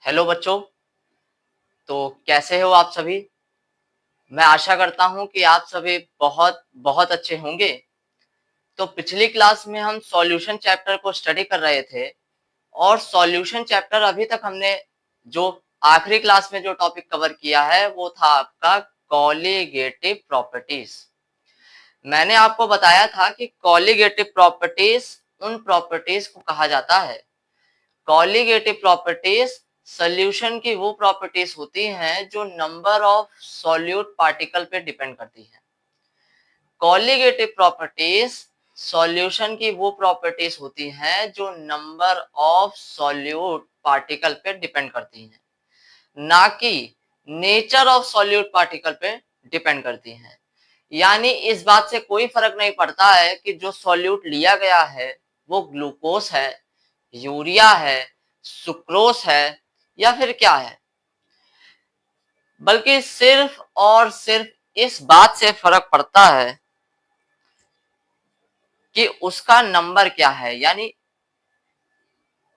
Hello बच्चों। तो कैसे हो आप सभी। मैं आशा करता हूं कि आप सभी बहुत बहुत अच्छे होंगे। तो पिछली क्लास में हम सॉल्यूशन चैप्टर को स्टडी कर रहे थे और सॉल्यूशन चैप्टर अभी तक हमने जो आखिरी क्लास में जो टॉपिक कवर किया है वो था आपका कॉलीगेटिव प्रॉपर्टीज। मैंने आपको बताया था कि कॉलीगेटिव प्रॉपर्टीज उन प्रॉपर्टीज को कहा जाता है। कॉलीगेटिव प्रॉपर्टीज सॉल्यूशन की वो प्रॉपर्टीज होती हैं जो नंबर ऑफ सॉल्यूट पार्टिकल पे डिपेंड करती हैं। कॉलीगेटिव प्रॉपर्टीज सॉल्यूशन की वो प्रॉपर्टीज होती हैं जो नंबर ऑफ सॉल्यूट पार्टिकल पे डिपेंड करती हैं, ना कि नेचर ऑफ सॉल्यूट पार्टिकल पे डिपेंड करती हैं। यानी इस बात से कोई फर्क नहीं पड़ता है कि जो सॉल्यूट लिया गया है वो ग्लूकोज है, यूरिया है, सुक्रोज है या फिर क्या है, बल्कि सिर्फ और सिर्फ इस बात से फर्क पड़ता है कि उसका नंबर क्या है। यानी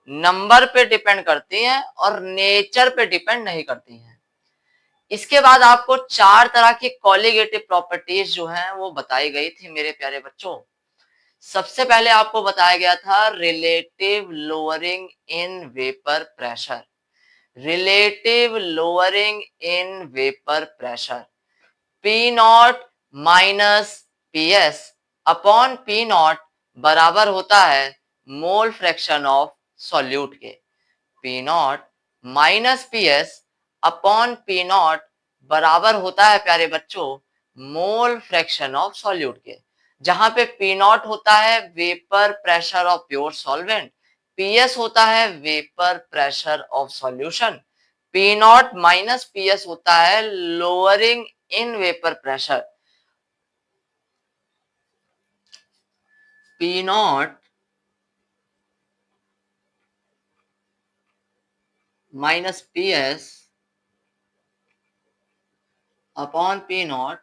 नंबर पे डिपेंड करती हैं और नेचर पे डिपेंड नहीं करती हैं। इसके बाद आपको चार तरह की कॉलीगेटिव प्रॉपर्टीज जो हैं वो बताई गई थी मेरे प्यारे बच्चों। सबसे पहले आपको बताया गया था relative lowering in vapour pressure. Relative lowering in vapour pressure, P naught minus P S upon P not बराबर होता है मोल फ्रैक्शन ऑफ सॉल्यूट के। P naught minus P S upon P not बराबर होता है प्यारे बच्चों मोल फ्रैक्शन ऑफ सॉल्यूट के, जहां पे पी नॉट होता है vapour pressure of pure solvent, PS होता है vapour pressure of solution. P naught minus PS होता है lowering in vapour pressure. P naught minus PS upon P naught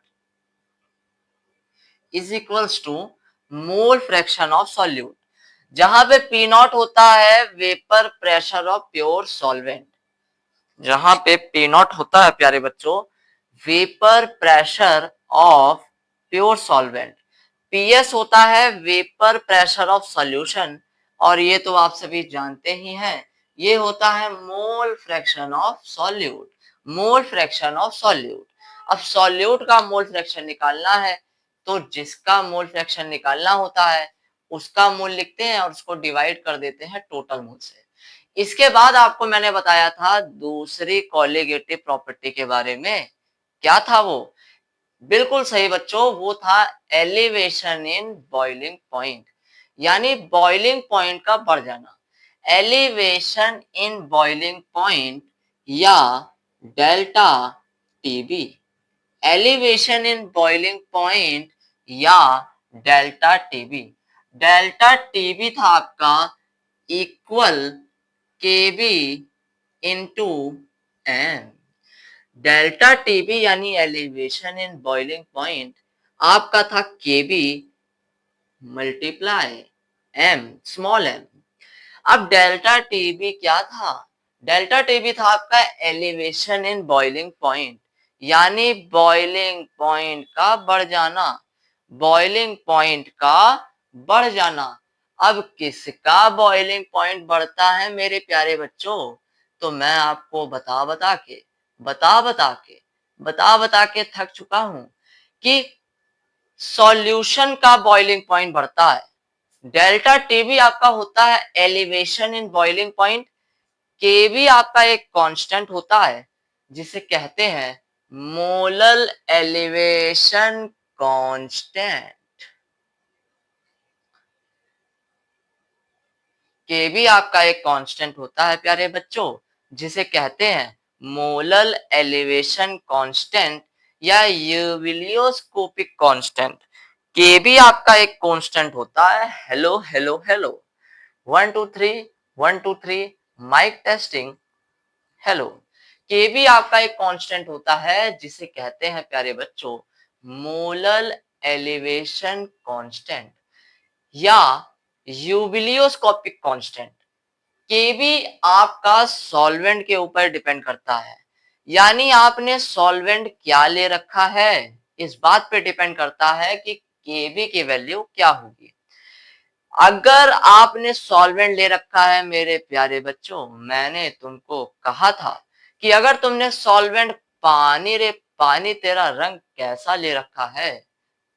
is equals to mole fraction of solute, जहां पे P naught होता है vapour pressure of pure solvent. जहां पे P naught होता है प्यारे बच्चों vapour pressure of pure solvent, PS होता है वेपर प्रेशर ऑफ सॉल्यूशन, और ये तो आप सभी जानते ही हैं ये होता है मोल fraction of solute. Mole fraction of solute. अब सॉल्यूट का मोल फ्रैक्शन निकालना है तो जिसका मोल फ्रैक्शन निकालना होता है उसका मोल लिखते हैं और उसको डिवाइड कर देते हैं टोटल मोल से। इसके बाद आपको मैंने बताया था दूसरी कॉलीगेटिव प्रॉपर्टी के बारे में। क्या था वो? बिल्कुल सही बच्चों, वो था एलिवेशन इन बॉइलिंग पॉइंट, यानी बॉइलिंग पॉइंट का बढ़ जाना। एलिवेशन इन बॉइलिंग पॉइंट या delta TB. Elevation in boiling point या डेल्टा टीबी। डेल्टा टीबी था आपका इक्वल केबी इंटू एम। डेल्टा टीबी यानी एलिवेशन इन बॉइलिंग पॉइंट आपका था केबी मल्टीप्लाई एम, स्मॉल एम। अब डेल्टा टीबी क्या था? डेल्टा टीबी था आपका एलिवेशन इन बॉइलिंग पॉइंट, यानी बॉइलिंग पॉइंट का बढ़ जाना। बॉइलिंग पॉइंट का बढ़ जाना। अब किसका बॉइलिंग पॉइंट बढ़ता है मेरे प्यारे बच्चों? तो मैं आपको बता बता के थक चुका हूं कि सॉल्यूशन का बॉइलिंग पॉइंट बढ़ता है। डेल्टा टीबी आपका होता है एलिवेशन इन बॉइलिंग पॉइंट, केबी आपका एक कांस्टेंट होता है जिसे कहते हैं मोलल एलिवेशन कांस्टेंट। केबी आपका एक कांस्टेंट होता है प्यारे बच्चों जिसे कहते हैं मोलल एलिवेशन कांस्टेंट या यूबिलियोस्कोपिक कांस्टेंट। केबी आपका एक कांस्टेंट होता है। Hello hello hello, 1 2 3 1 2 3 mic testing. Hello. KB आपका एक कांस्टेंट होता है जिसे कहते हैं प्यारे बच्चों मोलल एलिवेशन कांस्टेंट या यूबिलियोस्कोपिक कांस्टेंट। केबी आपका सॉल्वेंट के ऊपर डिपेंड करता है, यानी आपने सॉल्वेंट क्या ले रखा है इस बात पे डिपेंड करता है कि केबी की वैल्यू क्या होगी। अगर आपने सॉल्वेंट ले रखा है मेरे प्यारे बच्चों, मैंने तुमको कहा था कि अगर तुमने सॉल्वेंट पानी रे पानी तेरा रंग कैसा ले रखा है,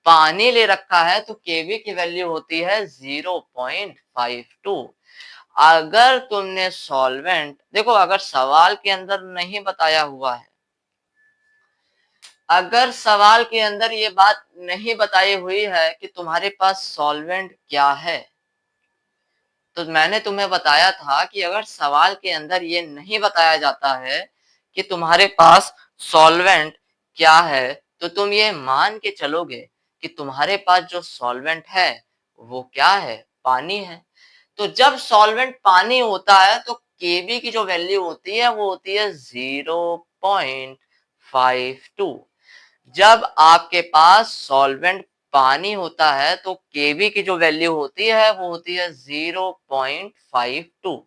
पानी ले रखा है तो केवी की वैल्यू होती है 0.52। अगर तुमने सॉल्वेंट देखो, अगर सवाल के अंदर नहीं बताया हुआ है, अगर सवाल के अंदर ये बात नहीं बताई हुई है कि तुम्हारे पास सॉल्वेंट क्या है, तो मैंने तुम्हें बताया था कि अगर सवाल के अंदर ये नहीं बताया जाता है कि तुम्हारे पास सॉल्वेंट क्या है, तो तुम ये मान के चलोगे कि तुम्हारे पास जो सॉल्वेंट है वो क्या है, पानी है। तो जब सॉल्वेंट पानी होता है तो केबी की जो वैल्यू होती है वो होती है 0.52। जब आपके पास सॉल्वेंट पानी होता है तो केबी की जो वैल्यू होती है वो होती है 0.52।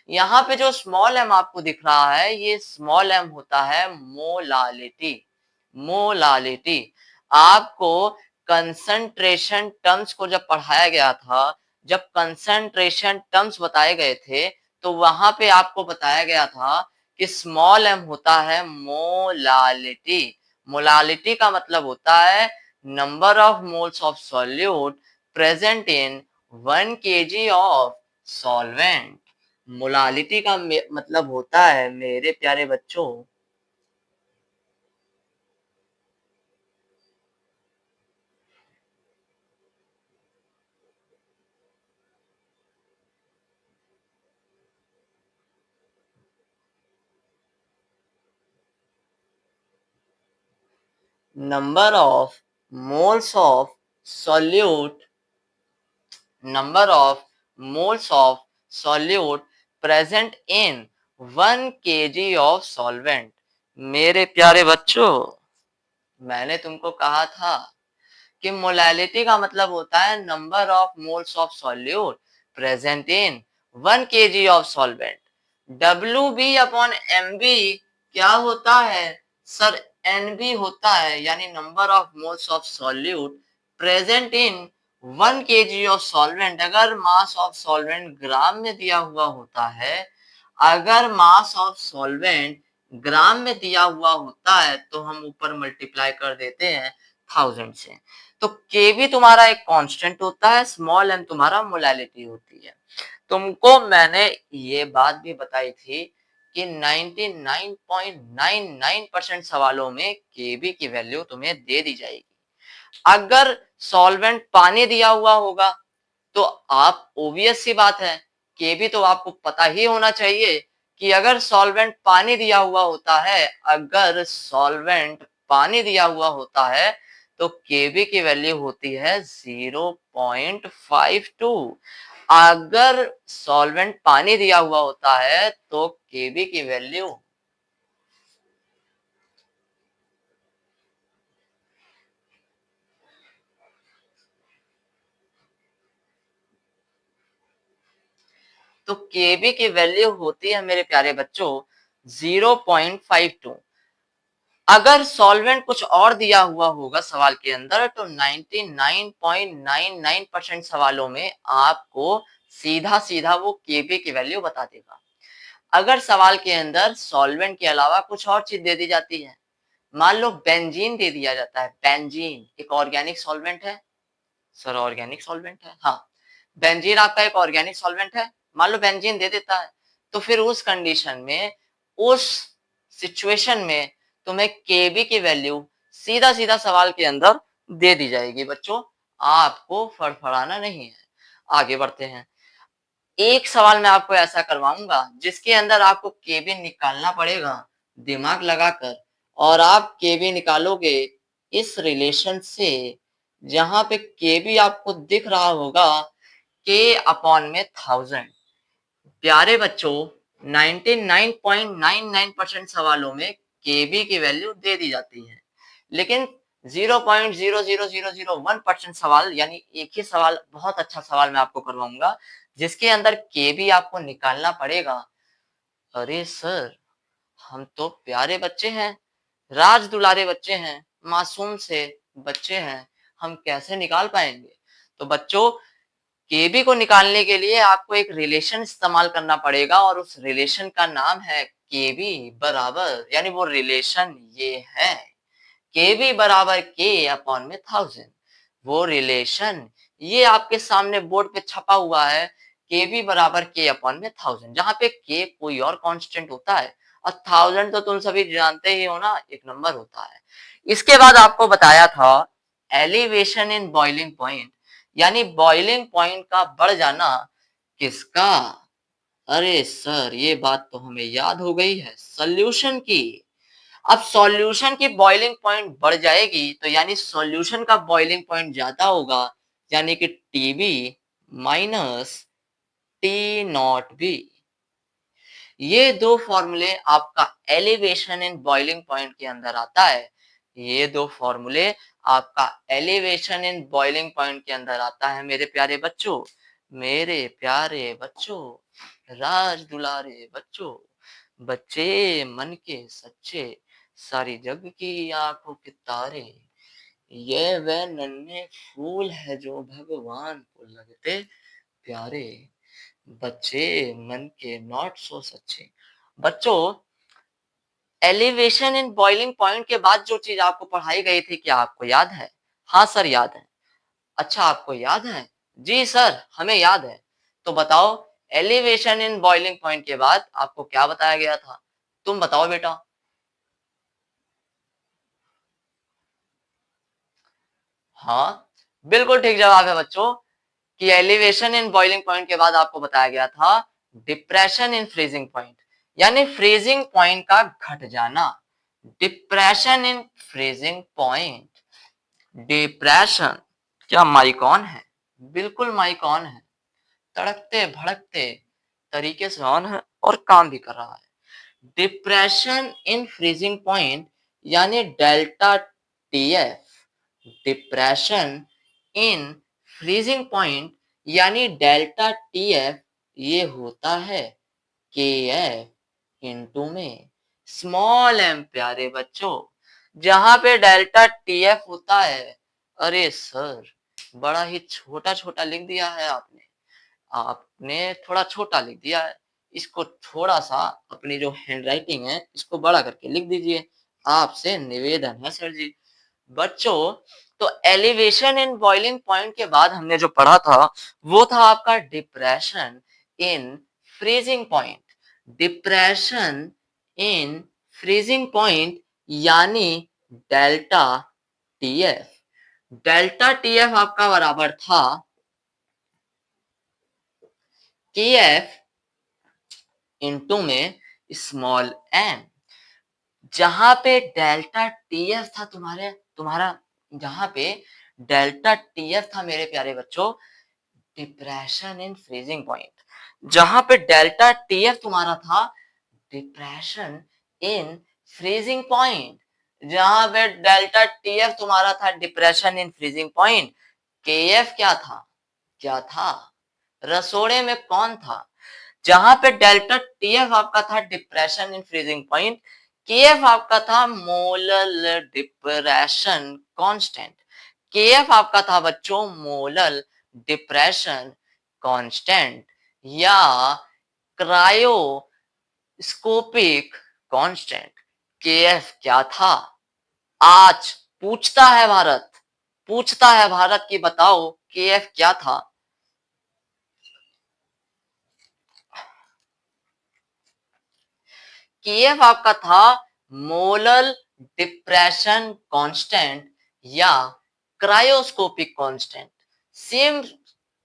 यहाँ पे जो स्मॉल एम आपको दिख रहा है, ये स्मॉल एम होता है मोलालिटी। मोलालिटी आपको कंसंट्रेशन टर्म्स को जब पढ़ाया गया था, जब कंसंट्रेशन टर्म्स बताए गए थे, तो वहां पे आपको बताया गया था कि स्मॉल एम होता है मोलालिटी। मोलालिटी का मतलब होता है number of moles of solute present in 1 kg of solvent. Molality का मतलब होता है मेरे प्यारे बच्चों, number of moles of solute, number of moles of solute present in 1 kg of solvent। मेरे प्यारे बच्चों, मैंने तुमको कहा था कि मोलैलिटी का मतलब होता है number of moles of solute present in 1 kg of solvent. W B upon M B क्या होता है सर, एन बी होता है, यानी number of moles of solute present in 1 kg of solvent. अगर मास ऑफ सॉल्वेंट ग्राम में दिया हुआ होता है, अगर मास ऑफ सॉल्वेंट ग्राम में दिया हुआ होता है तो हम ऊपर मल्टीप्लाई कर देते हैं 1000 से। तो के भी तुम्हारा एक कांस्टेंट होता है, स्मॉल एम तुम्हारा मोलैलिटी होती है। तुमको मैंने ये बात भी बताई थी कि 99.99% सवालों में केबी की वैल्यू तुम्हें दे दी जाएगी। अगर सॉल्वेंट पानी दिया हुआ होगा तो आप ओबियस सी बात है, केबी तो आपको पता ही होना चाहिए कि अगर सॉल्वेंट पानी दिया हुआ होता है, अगर सॉल्वेंट पानी दिया हुआ होता है तो केबी की वैल्यू होती है 0.52। अगर सॉल्वेंट पानी दिया हुआ होता है तो केबी की वैल्यू, तो केबी की वैल्यू होती है मेरे प्यारे बच्चों 0.52। अगर सॉल्वेंट कुछ और दिया हुआ होगा सवाल के अंदर तो 99.99% सवालों में आपको सीधा सीधा वो केबी की वैल्यू बता देगा। अगर सवाल के अंदर सॉल्वेंट के अलावा कुछ और चीज दे दी जाती है, मान लो बेंजीन दे दिया जाता है, बेंजीन एक ऑर्गेनिक सॉल्वेंट है सर, ऑर्गेनिक सॉल्वेंट है हाँ, बेंजीन आपका एक ऑर्गेनिक सॉल्वेंट है, मान लो बेंजीन दे देता है, तो फिर उस कंडीशन में, उस सिचुएशन में तुम्हें केबी की वैल्यू सीधा सीधा सवाल के अंदर दे दी जाएगी। बच्चों आपको फड़फड़ाना नहीं है, आगे बढ़ते हैं। एक सवाल मैं आपको ऐसा करवाऊंगा जिसके अंदर आपको केबी निकालना पड़ेगा दिमाग लगाकर, और आप केबी निकालोगे इस रिलेशन से जहां पे केबी आपको दिख रहा होगा के अपॉन में 1000। प्यारे बच्चों 99.99% सवालों में केबी की वैल्यू दे दी जाती है, लेकिन 0.00001% सवाल, यानी एक ही सवाल, बहुत अच्छा सवाल मैं आपको करवाऊंगा जिसके अंदर के भी आपको निकालना पड़ेगा। अरे सर, हम तो प्यारे बच्चे हैं, राज दुलारे बच्चे हैं, मासूम से बच्चे हैं, हम कैसे निकाल पाएंगे? तो बच्चों, केबी को निकालने के लिए आपको एक रिलेशन इस्तेमाल करना पड़ेगा और उस रिलेशन का नाम है केबी बराबर, यानी वो रिलेशन ये है, केबी बराबर के अपॉन में 1000। वो रिलेशन ये आपके सामने बोर्ड पे छपा हुआ है, केबी बराबर के अपॉन में 1000, जहां पे के कोई और कांस्टेंट होता है और 1000 तो तुम सभी जानते ही हो ना, एक नंबर होता है। इसके बाद आपको बताया था एलिवेशन इन बॉइलिंग पॉइंट, यानी बॉइलिंग पॉइंट का बढ़ जाना किसका? अरे सर, ये बात तो हमें याद हो गई है, सॉल्यूशन की। अब सॉल्यूशन की बॉइलिंग पॉइंट बढ़ जाएगी तो यानी सॉल्यूशन का बॉइलिंग पॉइंट ज्यादा होगा, यानी कि TB minus T not be. ये दो फॉर्मूले आपका एलिवेशन इन बॉइलिंग पॉइंट के अंदर आता है। ये दो फॉर्मूले आपका एलिवेशन इन बॉइलिंग पॉइंट के अंदर आता है मेरे प्यारे बच्चों, मेरे प्यारे बच्चों, राज दुलारे बच्चों, बच्चे मन के सच्चे, सारी जग की आंखों के तारे, ये वे नन्हे फूल है जो भगवान को लगते प्यारे, बच्चे मन के नॉट सो सच्चे। बच्चों, एलिवेशन इन बॉइलिंग पॉइंट के बाद जो चीज आपको पढ़ाई गई थी, क्या आपको याद है? हाँ सर, याद है। अच्छा, आपको याद है? जी सर, हमें याद है। तो बताओ, एलिवेशन इन बॉइलिंग पॉइंट के बाद आपको क्या बताया गया था? तुम बताओ बेटा। हाँ, बिल्कुल ठीक जवाब है बच्चों, कि एलिवेशन इन बॉइलिंग पॉइंट के बाद आपको बताया गया था डिप्रेशन इन फ्रीजिंग पॉइंट, यानी फ्रीजिंग पॉइंट का घट जाना। Depression in freezing point, depression, क्या माइक ऑन है? बिल्कुल माइक ऑन है, तड़कते भड़कते तरीके से ऑन है और काम भी कर रहा है। डिप्रेशन इन फ्रीजिंग पॉइंट यानी delta TF, depression in freezing point यानी डेल्टा टीएफ, ये होता है के एफ इंटू में स्मॉल एम प्यारे बच्चों, जहां पे डेल्टा टीएफ होता है। अरे सर, बड़ा ही छोटा छोटा लिख दिया है आपने, आपने थोड़ा छोटा लिख दिया है। इसको थोड़ा सा, अपनी जो हैंडराइटिंग है इसको बड़ा करके लिख दीजिए, आपसे निवेदन है सर जी। बच्चों, तो एलिवेशन इन बॉइलिंग पॉइंट के बाद हमने जो पढ़ा था वो था आपका depression in freezing point. Depression in freezing point यानी डेल्टा टीएफ। डेल्टा टीएफ आपका बराबर था के एफ इंटू में स्मॉल एम, जहां पे डेल्टा टीएफ था तुम्हारा, जहां पे डेल्टा टीएफ था मेरे प्यारे बच्चों, डिप्रेशन इन फ्रीजिंग पॉइंट, जहां पे डेल्टा टीएफ तुम्हारा था डिप्रेशन इन फ्रीजिंग पॉइंट, जहां पे डेल्टा टीएफ तुम्हारा था depression in freezing point, KF क्या था? क्या था? रसोड़े में कौन था? जहां पे डेल्टा टीएफ आपका था depression in freezing point, KF आपका था मोलल डिप्रेशन कांस्टेंट। केएफ आपका था बच्चों मोलल डिप्रेशन कांस्टेंट या क्रायोस्कोपिक कांस्टेंट। केएफ क्या था? आज पूछता है भारत, पूछता है भारत कि बताओ केएफ क्या था? केएफ आपका था मोलल डिप्रेशन कांस्टेंट या क्रायोस्कोपिक कांस्टेंट। सेम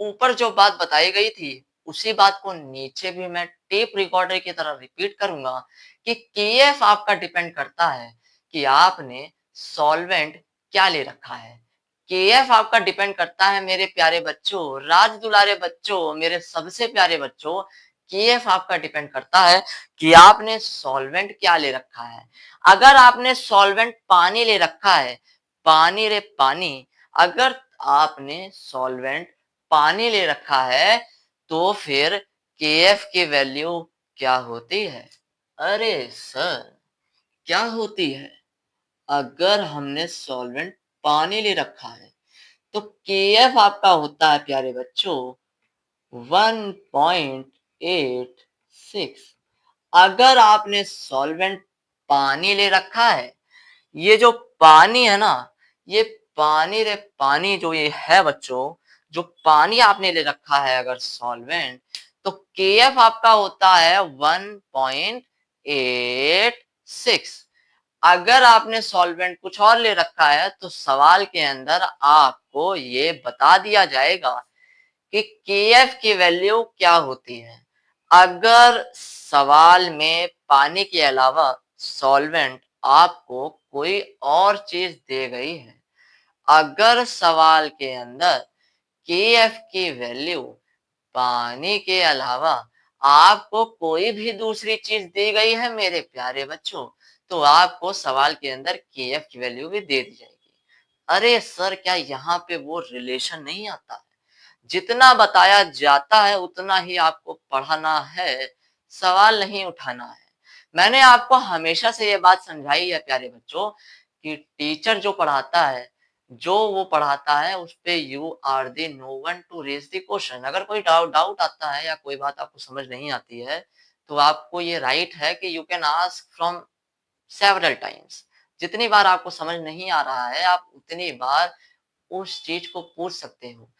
ऊपर जो बात बताई गई थी उसी बात को नीचे भी मैं टेप रिकॉर्डर की तरह रिपीट करूंगा कि केएफ आपका डिपेंड करता है कि आपने सॉल्वेंट क्या ले रखा है। केएफ आपका डिपेंड करता है मेरे प्यारे बच्चों, राज दुलारे बच्चों, मेरे सबसे प्यारे बच्चों, केएफ आपका डिपेंड करता है कि आपने सॉल्वेंट क्या ले रखा है। अगर आपने सॉल्वेंट पानी ले रखा है, पानी रे पानी, अगर आपने सॉल्वेंट पानी ले रखा है तो फिर KF की वैल्यू क्या होती है? अरे सर, क्या होती है? अगर हमने सॉल्वेंट पानी ले रखा है तो KF आपका होता है प्यारे बच्चों 1.86। अगर आपने सॉल्वेंट पानी ले रखा है, ये जो पानी है ना, ये पानी रे पानी जो ये है बच्चों, जो पानी आपने ले रखा है अगर सॉल्वेंट, तो KF आपका होता है 1.86। अगर आपने सॉल्वेंट कुछ और ले रखा है तो सवाल के अंदर आपको ये बता दिया जाएगा कि KF की वैल्यू क्या होती है। अगर सवाल में पानी के अलावा सॉल्वेंट आपको कोई और चीज दे गई है, अगर सवाल के अंदर KF की वैल्यू पानी के अलावा आपको कोई भी दूसरी चीज दी गई है मेरे प्यारे बच्चों, तो आपको सवाल के अंदर KF की वैल्यू भी दे दी जाएगी। अरे सर, क्या यहाँ पे वो रिलेशन नहीं आता है? जितना बताया जाता है उतना ही आपको पढ़ाना है, सवाल नहीं उठाना है। मैंने आपको हमेशा से ये बात समझाई है प्यारे बच्चों कि टीचर जो पढ़ाता है, जो वो पढ़ाता है उस पे you are the no one to raise the question. अगर कोई डाउट आता है या कोई बात आपको समझ नहीं आती है, तो आपको ये राइट है कि you can ask from several times. जितनी बार आपको समझ नहीं आ रहा है, आप उतनी बार उस चीज को पूछ सकते हो,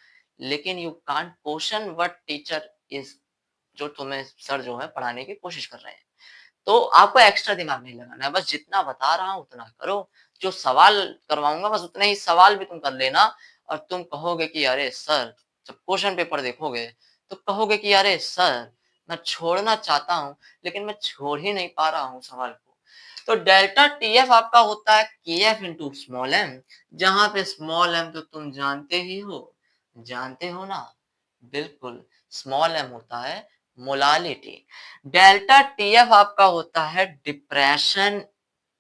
लेकिन you can't question what teacher is, जो तुम्हें सर जो है पढ़ाने की कोशिश कर रहे हैं। तो आपको एक्स्ट्रा दिमाग नहीं लगाना है, बस जितना बता रहा हूं उतना करो। जो सवाल करवाऊंगा बस उतने ही सवाल भी तुम कर लेना, और तुम कहोगे कि अरे सर, जब क्वेश्चन पेपर देखोगे तो कहोगे कि अरे सर, मैं छोड़ना चाहता हूं लेकिन मैं छोड़ ही नहीं पा रहा हूं सवाल को। तो डेल्टा TF आपका होता है KF इंटू स्मॉल m, जहां पे स्मॉल m तो तुम जानते हो ना, बिल्कुल, स्मॉल m होता है मोलालिटी। डेल्टा TF आपका होता है depression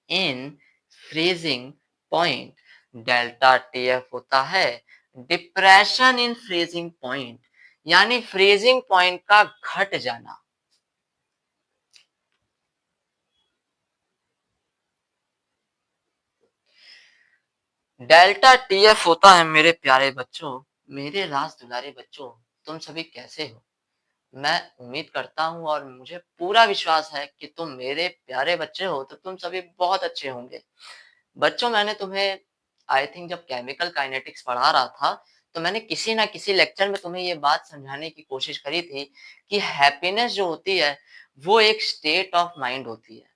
in freezing point. Delta TF होता है डिप्रेशन इन फ्रीजिंग पॉइंट, यानी फ्रीजिंग पॉइंट का घट जाना। डेल्टा TF होता है मेरे प्यारे बच्चों, मेरे राज दुलारे बच्चों, तुम सभी कैसे हो? मैं उम्मीद करता हूं और मुझे पूरा विश्वास है कि तुम मेरे प्यारे बच्चे हो, तो तुम सभी बहुत अच्छे होंगे। बच्चों, मैंने तुम्हें आई थिंक जब केमिकल काइनेटिक्स पढ़ा रहा था, तो मैंने किसी ना किसी लेक्चर में तुम्हें ये बात समझाने की कोशिश करी थी कि हैप्पीनेस जो होती है वो एक स्टेट ऑफ माइंड होती है,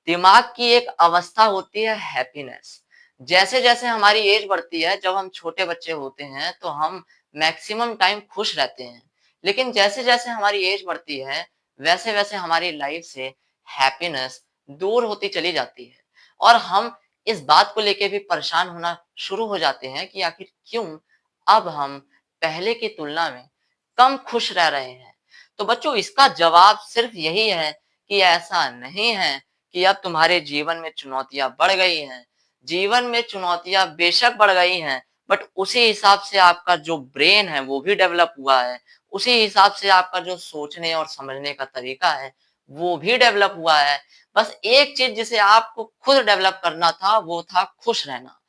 दिमाग की एक अवस्था होती है हैप्पीनेस। जैसे जैसे हमारी एज बढ़ती है, जब हम छोटे बच्चे होते हैं तो हम मैक्सिमम टाइम खुश रहते हैं, लेकिन जैसे जैसे हमारी एज बढ़ती है वैसे वैसे हमारी लाइफ से हैप्पीनेस दूर होती चली जाती है, और हम इस बात को लेके भी परेशान होना शुरू हो जाते हैं कि आखिर क्यों अब हम पहले की तुलना में कम खुश रह रहे हैं। तो बच्चों, इसका जवाब सिर्फ यही है कि ऐसा नहीं है कि अब तुम्हारे जीवन में चुनौतियां बढ़ गई हैं। जीवन में चुनौतियां बेशक बढ़ गई हैं, बट उसी हिसाब से आपका जो ब्रेन है वो भी डेवलप हुआ है। उसी हिसाब से आपका जो सोचने और समझने का तरीका है वो भी डेवलप हुआ है। बस एक चीज जिसे आपको खुद डेवलप करना था वो था खुश रहना।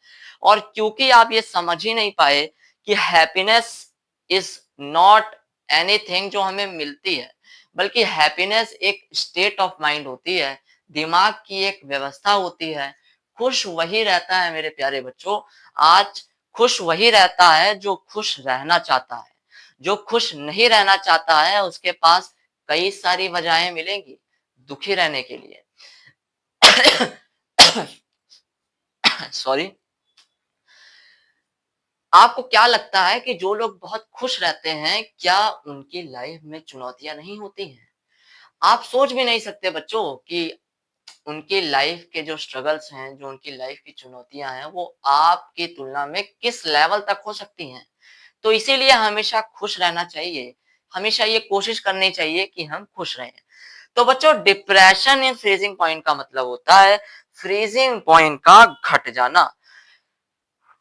और क्योंकि आप ये समझ ही नहीं पाए कि हैप्पीनेस इज नॉट एनीथिंग जो हमें मिलती है, बल्कि हैप्पीनेस एक स्टेट ऑफ माइंड होती है, दिमाग की एक व्यवस्था होती है। खुश वही रहता है मेरे प्यारे बच्चों, आज खुश वही रहता है जो खुश रहना चाहता है। जो खुश नहीं रहना चाहता है उसके पास कई सारी वजहें मिलेंगी दुखी रहने के लिए। सॉरी। आपको क्या लगता है कि जो लोग बहुत खुश रहते हैं, क्या उनकी लाइफ में चुनौतियां नहीं होती हैं? आप सोच भी नहीं सकते बच्चों कि उनकी लाइफ के जो स्ट्रगल्स हैं, जो उनकी लाइफ की चुनौतियां हैं, वो आपकी तुलना में किस लेवल तक हो सकती हैं। तो इसीलिए हमेशा खुश रहना चाहिए, हमेशा ये कोशिश करनी चाहिए कि हम खुश रहें। तो बच्चों, डिप्रेशन इन फ्रीजिंग पॉइंट का मतलब होता है फ्रीजिंग पॉइंट का घट जाना।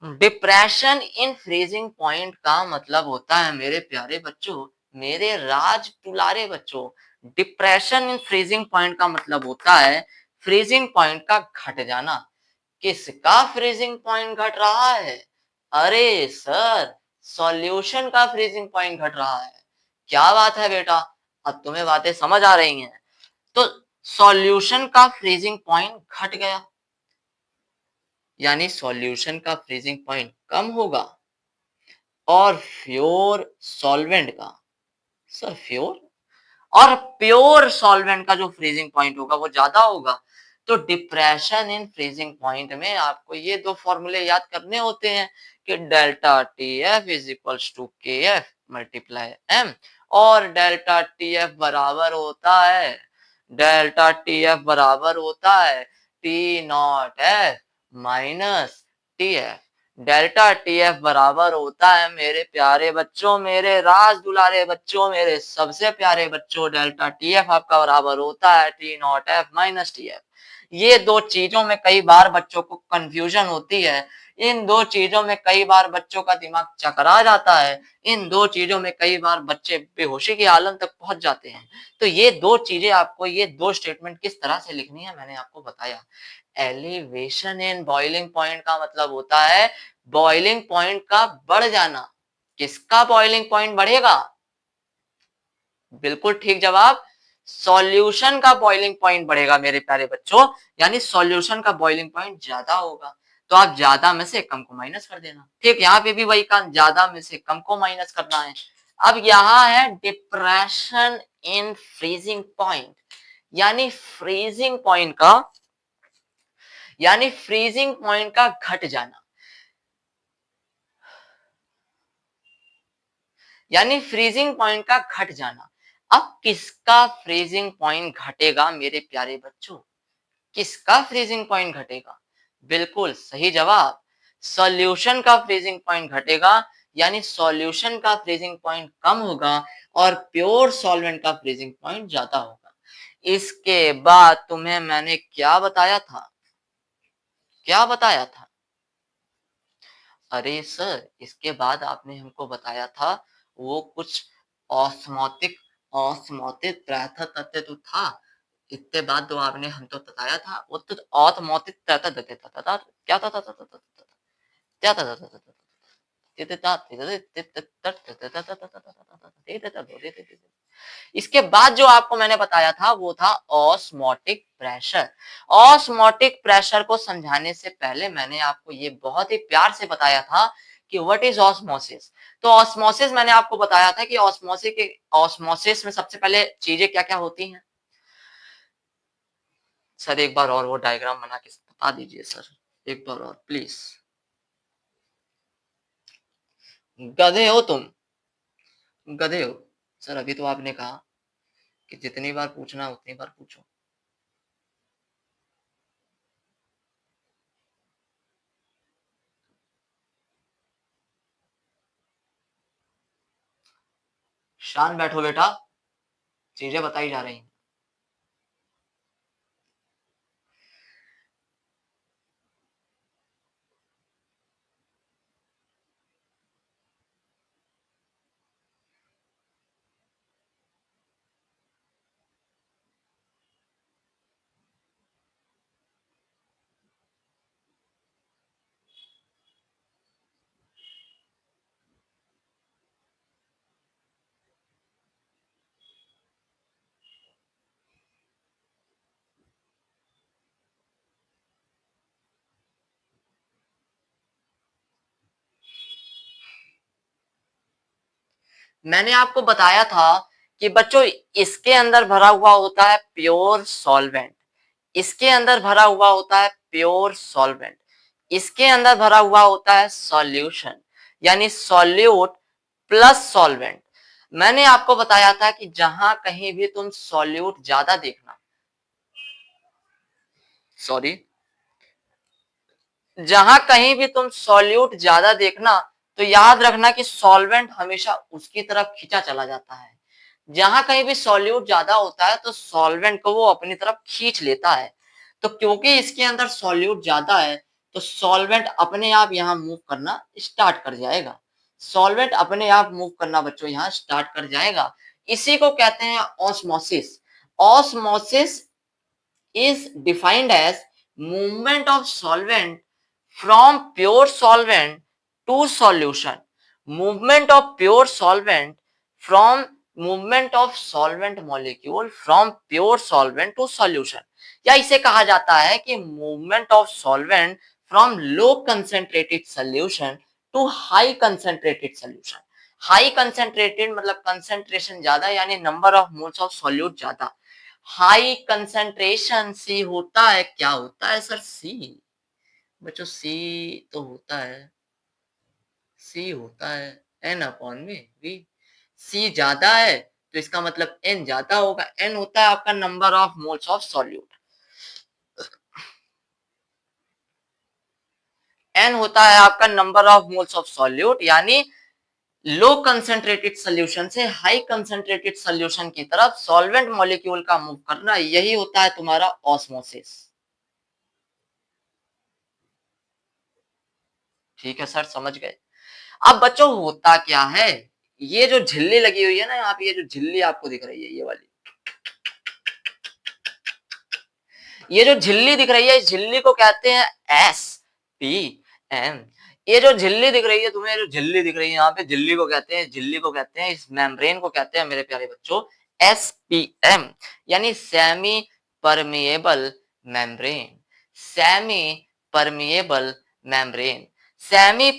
डिप्रेशन इन फ्रीजिंग पॉइंट का मतलब होता है मेरे प्यारे बच्चों, मेरे राज दुलारे बच्चों, डिप्रेशन इन फ्रीजिंग पॉइंट का मतलब होता है फ्रीजिंग पॉइंट का घट जाना। किसका फ्रीजिंग पॉइंट घट रहा है? अरे सर, सॉल्यूशन का फ्रीजिंग पॉइंट घट रहा है। क्या बात है बेटा, अब तुम्हें बातें समझ आ रही हैं। तो सॉल्यूशन का फ्रीजिंग पॉइंट घट गया, यानी सॉल्यूशन का फ्रीजिंग पॉइंट कम होगा और प्योर सॉल्वेंट का, सर प्योर और प्योर सॉल्वेंट का जो फ्रीजिंग पॉइंट होगा वो ज्यादा होगा। तो डिप्रेशन इन फ्रीजिंग पॉइंट में आपको ये दो फॉर्मूले याद करने होते हैं कि delta T F is equals to K F multiply M, और डेल्टा टी एफ बराबर होता है, डेल्टा टी एफ बराबर होता है T naught F minus T F. Delta T F बराबर होता है मेरे प्यारे बच्चों, मेरे राज दुलारे बच्चों, मेरे सबसे प्यारे बच्चों, डेल्टा टी एफ आपका बराबर होता है T naught F minus T F. ये दो चीजों में कई बार बच्चों को कंफ्यूजन होती है, इन दो चीजों में कई बार बच्चों का दिमाग चकरा जाता है, इन दो चीजों में कई बार बच्चे बेहोशी की हालत तक पहुंच जाते हैं। तो ये दो चीजें आपको, ये दो स्टेटमेंट किस तरह से लिखनी है मैंने आपको बताया। एलिवेशन इन बॉइलिंग पॉइंट का मतलब होता है बॉइलिंग पॉइंट का बढ़ जाना। किसका बॉइलिंग पॉइंट बढ़ेगा? बिल्कुल ठीक जवाब, सॉल्यूशन का बॉइलिंग पॉइंट बढ़ेगा मेरे प्यारे बच्चों, यानी सॉल्यूशन का बॉइलिंग पॉइंट ज्यादा होगा। तो आप ज्यादा में से कम को माइनस कर देना। ठीक, यहाँ पे भी वही काम, ज्यादा में से कम को माइनस करना है। अब यहाँ है डिप्रेशन इन फ्रीजिंग पॉइंट, यानी फ्रीजिंग पॉइंट का, यानी फ्रीजिंग पॉइंट का घट जाना, यानी फ्रीजिंग पॉइंट का घट जाना। अब किसका फ्रीजिंग पॉइंट घटेगा मेरे प्यारे बच्चों? किसका फ्रीजिंग पॉइंट घटेगा? बिल्कुल सही जवाब, सॉल्यूशन का फ्रीजिंग पॉइंट घटेगा, यानी सॉल्यूशन का फ्रीजिंग पॉइंट कम होगा और प्योर सॉल्वेंट का फ्रीजिंग पॉइंट ज्यादा होगा। इसके बाद तुम्हें मैंने क्या बताया था? क्या बताया था? अरे सर, इसके बाद आपने हमको बताया था वो कुछ ऑस्मोटिक, ऑस्मोटिक प्रैथा तत्व तो था। इतने बाद तो आपने हमको बताया था वो तो ऑस्मोटिक प्रैथा तत्व था। क्या था? क्या था? इसके बाद जो आपको मैंने बताया था वो था ऑस्मोटिक प्रेशर। ऑस्मोटिक प्रेशर को समझाने से पहले मैंने आपको ये बहुत ही प्यार से बताया था कि व्हाट इज ऑस्मोसिस। तो ऑस्मोसिस मैंने आपको बताया था कि ऑस्मोसिस में सबसे पहले चीजें क्या क्या होती हैं। सर एक बार और वो डायग्राम बना के बता दीजिए सर, एक बार और प्लीज। गधे हो तुम, गधे हो। सर अभी तो आपने कहा कि जितनी बार पूछना उतनी बार पूछो। शांत बैठो बेटा, चीजें बताई जा रही हैं। मैंने आपको बताया था कि बच्चों इसके अंदर भरा हुआ होता है प्योर सॉल्वेंट, इसके अंदर भरा हुआ होता है प्योर सॉल्वेंट, इसके अंदर भरा हुआ होता है सॉल्यूशन, यानी सॉल्यूट प्लस सॉल्वेंट। मैंने आपको बताया था कि जहां कहीं भी तुम सॉल्यूट ज्यादा देखना, सॉरी, जहां कहीं भी तुम सॉल्यूट ज्यादा देखना तो याद रखना कि सॉल्वेंट हमेशा उसकी तरफ खींचा चला जाता है। जहां कहीं भी सॉल्यूट ज्यादा होता है तो सॉल्वेंट को वो अपनी तरफ खींच लेता है। तो क्योंकि इसके अंदर सॉल्यूट ज्यादा है तो सॉल्वेंट अपने आप यहां मूव करना स्टार्ट कर जाएगा। सॉल्वेंट अपने आप मूव करना बच्चों यहाँ स्टार्ट कर जाएगा। इसी को कहते हैं osmosis. Osmosis is defined as movement of solvent from pure solvent to solution. Movement of pure solvent from movement of solvent molecule from pure solvent to solution. या इसे कहा जाता है कि movement of solvent from low concentrated solution to high concentrated solution. High concentrated मतलब concentration ज्यादा यानी number of moles of solute ज्यादा। हाई कंसेंट्रेशन सी होता है, क्या होता है सर? सी। बच्चों सी तो होता है, सी होता है एन अपॉन में वी। सी ज्यादा है तो इसका मतलब एन ज्यादा होगा। एन होता है आपका number of moles of solute. N होता है आपका number of moles of solute, यानी लो कंसेंट्रेटेड सोल्यूशन से हाई कंसेंट्रेटेड सोल्यूशन की तरफ सॉल्वेंट मॉलिक्यूल का मूव करना, यही होता है तुम्हारा ऑस्मोसिस। ठीक है सर, समझ गए। अब बच्चों होता क्या है, ये जो झिल्ली लगी हुई है ना यहाँ पे, ये जो झिल्ली आपको दिख रही है ये वाली, ये जो झिल्ली दिख रही है इस झिल्ली को कहते हैं एस पी एम। ये जो झिल्ली दिख रही है तुम्हें, जो झिल्ली दिख रही है यहाँ पे, झिल्ली को कहते हैं, झिल्ली को कहते हैं, इस मेम्ब्रेन को कहते हैं मेरे प्यारे बच्चों एस पी एम, यानी semi permeable membrane. Semi permeable membrane. Semi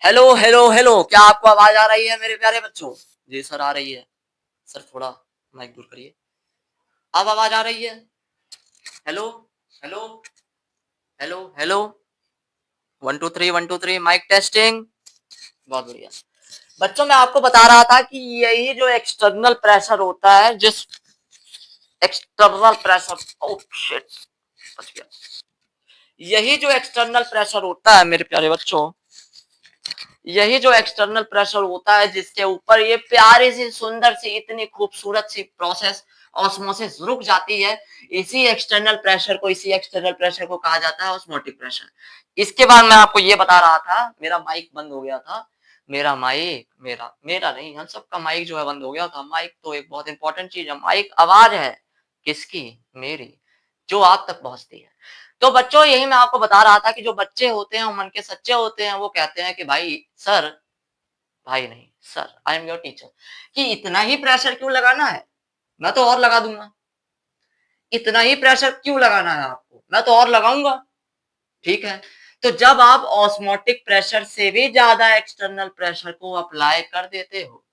hello hello hello, क्या आपको आवाज आ रही है मेरे प्यारे बच्चों? जी सर, आ रही है। सर थोड़ा माइक दूर करिए। अब आवाज आ रही है? Hello hello hello hello, 1 2 3 1 2 3, mic testing. बहुत बढ़िया। बच्चों, मैं आपको बता रहा था कि यही जो एक्सटर्नल प्रेशर होता है, जिस एक्सटर्नल प्रेशर, ओह शिट, बच गया। यही जो एक्सटर्नल प्रेशर होता है मेरे प्यारे बच्चों, यही जो एक्सटर्नल प्रेशर होता है, जिसके ऊपर ये प्यारी सी सुंदर सी इतनी खूबसूरत सी प्रोसेस ऑस्मोसिस रुक जाती है, इसी एक्सटर्नल प्रेशर को कहा जाता है ऑस्मोटिक प्रेशर। इसके बाद मैं आपको ये बता रहा था, मेरा माइक बंद हो गया था। मेरा माइक, मेरा मेरा नहीं, हम सबका माइक जो है बंद हो गया था। माइक तो एक बहुत इंपॉर्टेंट चीज है। माइक आवाज है किसकी? मेरी, जो आप तक पहुंचती है। तो बच्चों, यही मैं आपको बता रहा था कि जो बच्चे होते हैं वो मन के सच्चे होते हैं। वो कहते हैं कि भाई सर, भाई नहीं sir, I am your teacher, कि इतना ही प्रेशर क्यों लगाना है, मैं तो और लगा दूंगा। इतना ही प्रेशर क्यों लगाना है आपको, मैं तो और लगाऊंगा। ठीक है। तो जब आप ऑस्मोटिक प्रेशर से भी ज्यादा एक्सटर्नल प्रेशर को अप्लाई कर देते हो,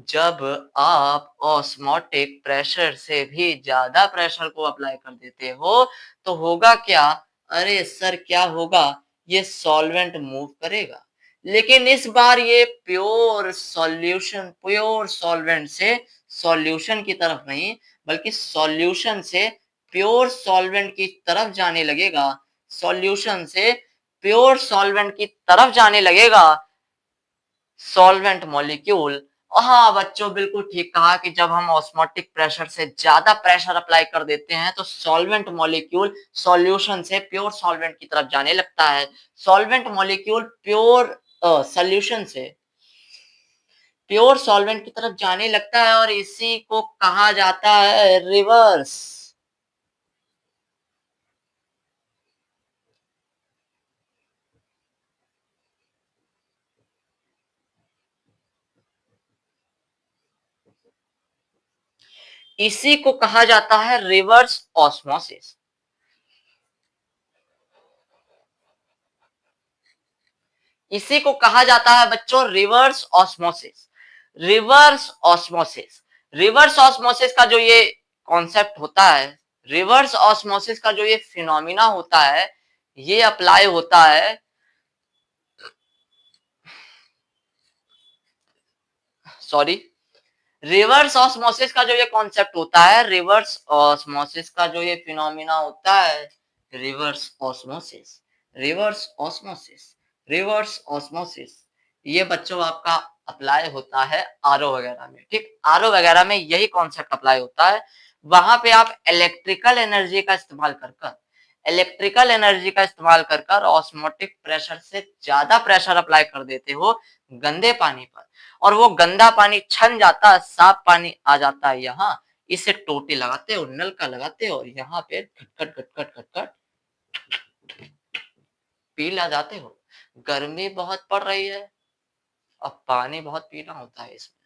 जब आप ऑस्मोटिक प्रेशर से भी ज्यादा प्रेशर को अप्लाई कर देते हो, तो होगा क्या? अरे सर, क्या होगा? ये सॉल्वेंट मूव करेगा, लेकिन इस बार ये प्योर सॉल्वेंट से सॉल्यूशन की तरफ नहीं, बल्कि सॉल्यूशन से प्योर सॉल्वेंट की तरफ जाने लगेगा। सॉल्यूशन से प्योर सॉल्वेंट की तरफ जाने लगेगा सॉल्वेंट मॉलिक्यूल। हाँ बच्चों, बिल्कुल ठीक कहा कि जब हम ऑस्मोटिक प्रेशर से ज्यादा प्रेशर अप्लाई कर देते हैं, तो सॉल्वेंट मॉलिक्यूल सॉल्यूशन से प्योर सॉल्वेंट की तरफ जाने लगता है। सॉल्वेंट मॉलिक्यूल सॉल्यूशन से प्योर सॉल्वेंट की तरफ जाने लगता है, और इसी को कहा जाता है रिवर्स। इसी को कहा जाता है रिवर्स ऑस्मोसिस। इसी को कहा जाता है बच्चों reverse osmosis. Reverse osmosis, reverse osmosis का जो ये कॉन्सेप्ट होता है, रिवर्स ऑस्मोसिस का जो ये फिनोमिना होता है, ये अप्लाई होता है, सॉरी, रिवर्स ऑस्मोसिस का जो ये कॉन्सेप्ट होता है, रिवर्स ऑस्मोसिस का जो ये फिनोमिना होता है, reverse osmosis, reverse osmosis, reverse osmosis, ये बच्चों आपका अप्लाई होता है आरओ वगैरह में। ठीक, आरओ वगैरह में यही कॉन्सेप्ट अप्लाई होता है। वहां पे आप इलेक्ट्रिकल एनर्जी का इस्तेमाल कर कर ऑस्मोटिक प्रेशर से ज्यादा प्रेशर अप्लाई कर देते हो गंदे पानी पर, और वो गंदा पानी छन जाता है, साफ पानी आ जाता है यहाँ। इसे टोटी लगाते हो, नलका लगाते हो, और यहाँ पे खटखट खटखट खटखट पी ला जाते हो। गर्मी बहुत पड़ रही है, अब पानी बहुत पीना होता है इसमें।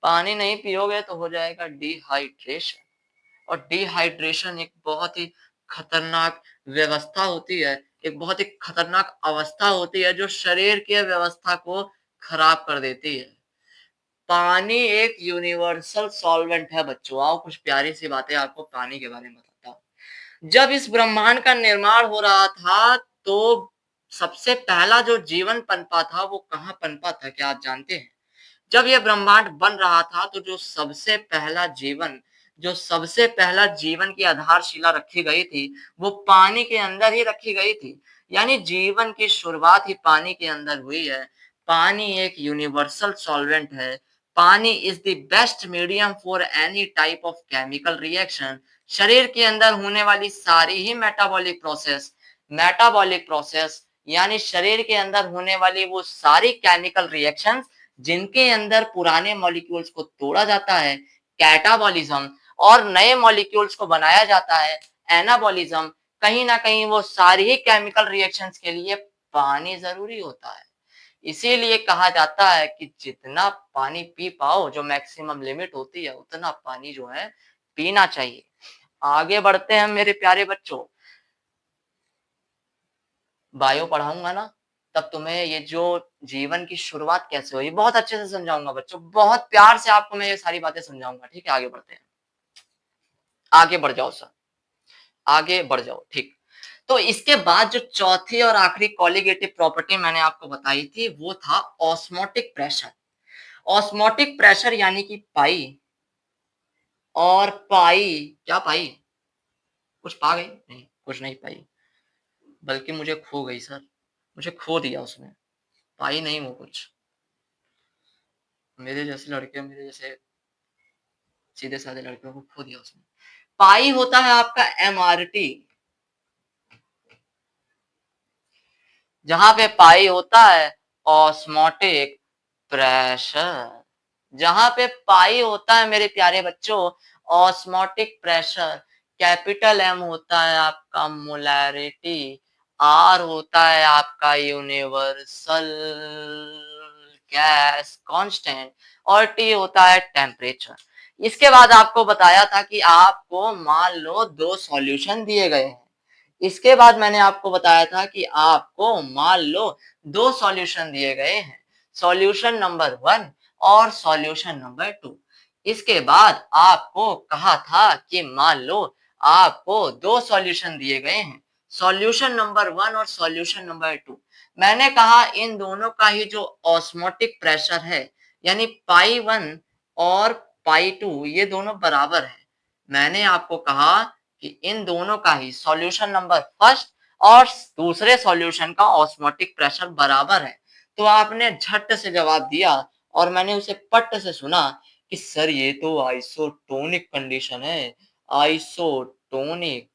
पानी नहीं पियोगे तो हो जाएगा डिहाइड्रेशन, और डिहाइड्रेशन एक बहुत ही खतरनाक व्यवस्था होती है, एक बहुत ही खतरनाक अवस्था होती है, जो शरीर की व्यवस्था को खराब कर देती है। पानी एक यूनिवर्सल सॉल्वेंट है बच्चों। आओ कुछ प्यारी सी बातें आपको पानी के बारे में बताता हूँ। जब इस ब्रह्मांड का निर्माण हो रहा था, तो सबसे पहला जो जीवन पनपा था, वो कहाँ पनपा था, क्या आप जानते हैं? जब यह ब्रह्मांड बन रहा था, तो जो सबसे पहला जीवन की आधारशिला रखी गई थी, वो पानी के अंदर ही रखी गई थी। यानी जीवन की शुरुआत ही पानी के अंदर हुई है। पानी एक यूनिवर्सल सॉल्वेंट है। पानी is the best medium for any type of chemical reaction. शरीर के अंदर होने वाली सारी ही मेटाबॉलिक प्रोसेस यानी शरीर के अंदर होने वाली वो सारी केमिकल रिएक्शंस, जिनके अंदर पुराने मॉलिक्यूल्स को तोड़ा जाता है, कैटाबॉलिज्म, और नए मॉलिक्यूल्स को बनाया जाता है, एनाबॉलिज्म, कहीं ना कहीं वो सारी ही केमिकल रिएक्शंस के लिए पानी जरूरी होता है। इसीलिए कहा जाता है कि जितना पानी पी पाओ, जो मैक्सिमम लिमिट होती है, उतना पानी जो है पीना चाहिए। आगे बढ़ते हैं मेरे प्यारे बच्चों। बायो पढ़ाऊंगा ना, तब तुम्हें ये जो जीवन की शुरुआत कैसे हुई बहुत अच्छे से समझाऊंगा बच्चों, बहुत प्यार से आपको मैं ये सारी बातें समझाऊंगा। ठीक है, आगे बढ़ते हैं, आगे बढ़ जाओ सर, आगे बढ़ जाओ। ठीक, तो इसके बाद जो चौथी और आखिरी कॉलिगेटिव प्रॉपर्टी मैंने आपको बताई थी वो था ऑस्मोटिक प्रेशर। ऑस्मोटिक प्रेशर यानी कि पाई, और पाई क्या पाई, कुछ पा गई नहीं, कुछ नहीं पाई, बल्कि मुझे खो गई सर, मुझे खो दिया उसने, पाई नहीं वो कुछ। मेरे जैसे लड़के, मेरे जैसे सीधे साधे लड़कियों को खो दिया उसने। पाई होता है आपका एमआरटी, जहां पे पाई होता है ऑस्मोटिक प्रेशर, जहां पे पाई होता है मेरे प्यारे बच्चों ऑस्मोटिक प्रेशर, कैपिटल एम होता है आपका मोलैरिटी, आर होता है आपका यूनिवर्सल गैस कांस्टेंट, और टी होता है टेम्परेचर। इसके बाद आपको बताया था कि आपको मान लो दो सॉल्यूशन दिए गए हैं। इसके बाद मैंने आपको बताया था कि आपको मान लो दो सॉल्यूशन दिए गए हैं, सॉल्यूशन नंबर 1 और सॉल्यूशन नंबर 2। इसके बाद आपको कहा था कि मान लो आपको दो सॉल्यूशन दिए गए हैं, सॉल्यूशन नंबर 1 और सॉल्यूशन नंबर 2। मैंने कहा इन दोनों का ही जो ऑस्मोटिक प्रेशर है, यानी पाई 1 और पाई 2, ये दोनों बराबर है। मैंने आपको कहा कि इन दोनों का ही सॉल्यूशन नंबर फर्स्ट और दूसरे सॉल्यूशन का ऑस्मोटिक प्रेशर बराबर है। तो आपने झट से जवाब दिया और मैंने उसे पट से सुना कि सर ये तो आइसोटोनिक कंडीशन है, आइसोटोनिक,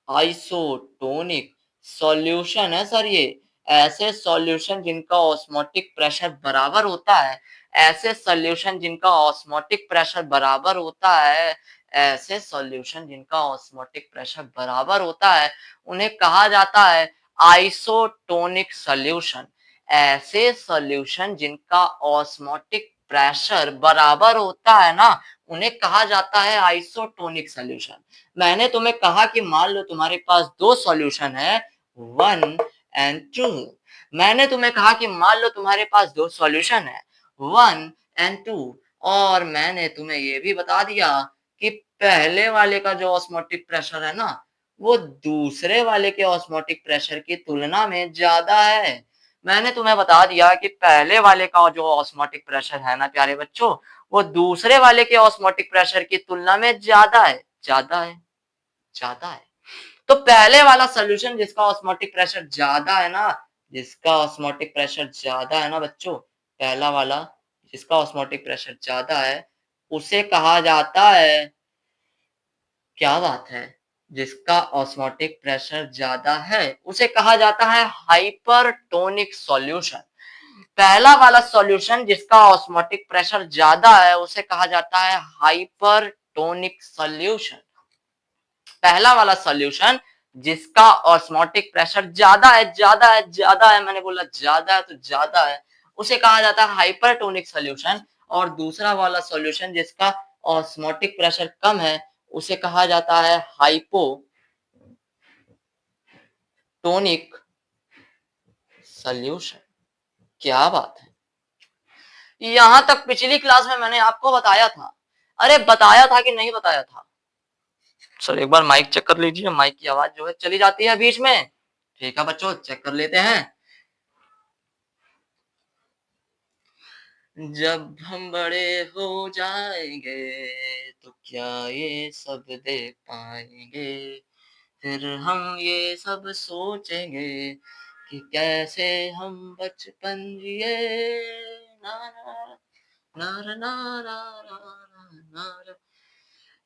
आइसोटोनिक सॉल्यूशन है सर ये। ऐसे सॉल्यूशन जिनका ऑस्मोटिक प्रेशर बराबर होता है, ऐसे सॉल्यूशन जिनका ऑस्मोटिक प्रेशर बराबर होता है, ऐसे सॉल्यूशन जिनका ऑस्मोटिक प्रेशर बराबर होता है, उन्हें कहा जाता है आइसोटोनिक सॉल्यूशन। ऐसे सॉल्यूशन जिनका ऑस्मोटिक प्रेशर बराबर होता है ना, उन्हें कहा जाता है आइसोटोनिक सॉल्यूशन। मैंने तुम्हें कहा कि मान लो तुम्हारे पास दो सॉल्यूशन है 1 एंड 2। मैंने तुम्हें कहा कि मान लो तुम्हारे पास दो सॉल्यूशन है 1 एंड 2, और मैंने तुम्हें ये भी बता दिया कि पहले वाले का जो ऑस्मोटिक प्रेशर है ना, वो दूसरे वाले के ऑस्मोटिक प्रेशर की तुलना में ज्यादा है। मैंने तुम्हें बता दिया कि पहले वाले का जो ऑस्मोटिक प्रेशर है ना प्यारे बच्चों, वो दूसरे वाले के ऑस्मोटिक प्रेशर की तुलना में ज्यादा है, ज्यादा है, ज्यादा है। तो पहले वाला सॉल्यूशन जिसका ऑस्मोटिक प्रेशर ज्यादा है ना, जिसका ऑस्मोटिक प्रेशर ज्यादा है ना बच्चों, पहला वाला जिसका ऑस्मोटिक प्रेशर ज्यादा है, उसे कहा जाता है, क्या बात है, जिसका ऑस्मोटिक प्रेशर ज्यादा है उसे कहा जाता है हाइपरटोनिक सॉल्यूशन। पहला वाला सॉल्यूशन जिसका ऑस्मोटिक प्रेशर ज्यादा है उसे कहा जाता है हाइपरटोनिक सॉल्यूशन। पहला वाला सॉल्यूशन जिसका ऑस्मोटिक प्रेशर ज्यादा है, ज्यादा है, ज्यादा है, मैंने बोला ज्यादा है तो ज्यादा है, उसे कहा जाता है हाइपरटोनिक सॉल्यूशन। और दूसरा वाला सॉल्यूशन जिसका ऑस्मोटिक प्रेशर कम है उसे कहा जाता है हाइपोटोनिक सॉल्यूशन। क्या बात है, यहां तक पिछली क्लास में मैंने आपको बताया था। अरे बताया था कि नहीं बताया था सर? एक बार माइक चेक कर लीजिए, माइक की आवाज जो है चली जाती है बीच में। ठीक है बच्चों, चेक कर लेते हैं। जब हम बड़े हो जाएंगे तो क्या ये सब देख पाएंगे, फिर हम ये सब सोचेंगे कि कैसे हम बचपन जिए। ना ना ना ना ना ना ना ना।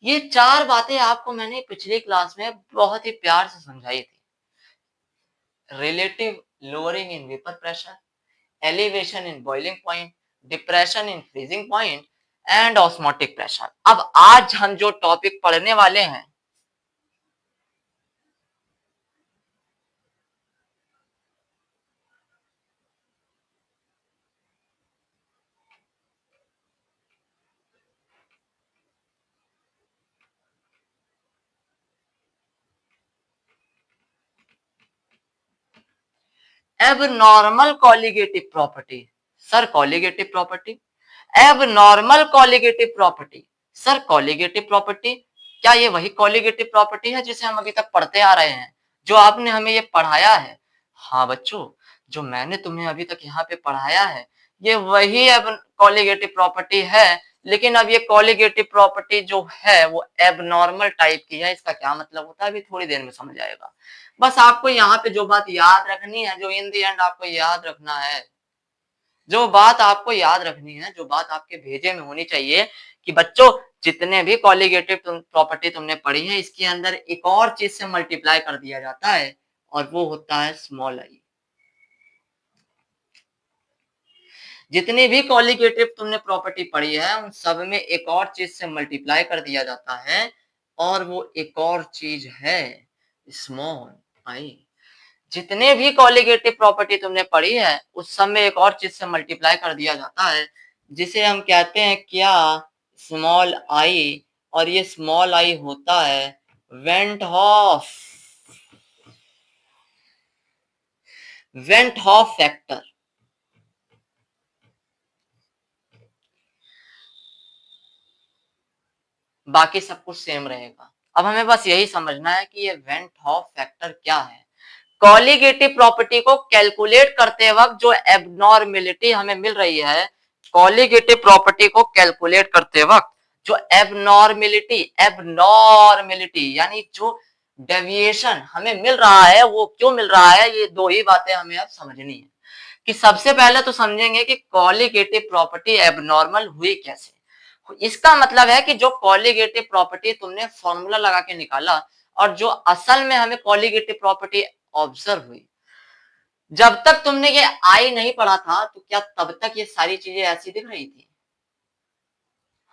ये चार बातें आपको मैंने पिछली क्लास में बहुत ही प्यार से समझाई थी। Relative lowering in vapour pressure, elevation in boiling point, depression in freezing point and osmotic pressure। अब आज हम जो टॉपिक पढ़ने वाले हैं, abnormal colligative property, sir colligative property, abnormal colligative property, sir colligative property. क्या ये वही कॉलिगेटिव प्रॉपर्टी है जिसे हम अभी तक पढ़ते आ रहे हैं, जो आपने हमें ये पढ़ाया है? हाँ बच्चों, जो मैंने तुम्हें अभी तक यहाँ पे पढ़ाया है ये वही कॉलिगेटिव प्रॉपर्टी है, लेकिन अब ये कॉलिगेटिव प्रॉपर्टी जो है वो एबनॉर्मल टाइप की है। इसका क्या मतलब होता है अभी थोड़ी देर में समझ आएगा। बस आपको यहाँ पे जो बात याद रखनी है, जो इन दी एंड आपको याद रखना है, जो बात आपको याद रखनी है, जो बात आपके भेजे में होनी चाहिए कि बच्चों जितने भी कॉलिगेटिव प्रॉपर्टी तुमने पढ़ी है इसके अंदर एक और चीज से मल्टीप्लाई कर दिया जाता है और वो होता है स्मॉल आई। जितनी भी कॉलिगेटिव तुमने प्रॉपर्टी पढ़ी है उन सब में एक और चीज से मल्टीप्लाई कर दिया जाता है और वो एक और चीज है स्मॉल आई। जितने भी कॉलिगेटिव प्रॉपर्टी तुमने पढ़ी है उस सब में एक और चीज से मल्टीप्लाई कर दिया जाता है जिसे हम कहते हैं क्या, स्मॉल आई। और ये स्मॉल आई होता है van't Hoff, van't Hoff factor. बाकी सब कुछ सेम रहेगा। अब हमें बस यही समझना है कि ये वेंट हॉफ फैक्टर क्या है। कॉलिगेटिव प्रॉपर्टी को कैलकुलेट करते वक्त जो एबनॉर्मेलिटी हमें मिल रही है, कॉलिगेटिव प्रॉपर्टी को कैलकुलेट करते वक्त जो एबनॉर्मेलिटी, एबनॉर्मेलिटी यानी जो डेविएशन हमें मिल रहा है वो क्यों मिल रहा है, ये दो ही बातें हमें अब समझनी है। कि सबसे पहले तो समझेंगे कि कॉलिगेटिव प्रॉपर्टी एबनॉर्मल हुई कैसे। इसका मतलब है कि जो कॉलिगेटिव प्रॉपर्टी तुमने फॉर्मूला लगा के निकाला और जो असल में हमें कॉलिगेटिव प्रॉपर्टी ऑब्जर्व हुई, जब तक तुमने ये आई नहीं पढ़ा था तो क्या तब तक ये सारी चीजें ऐसी दिख रही थी?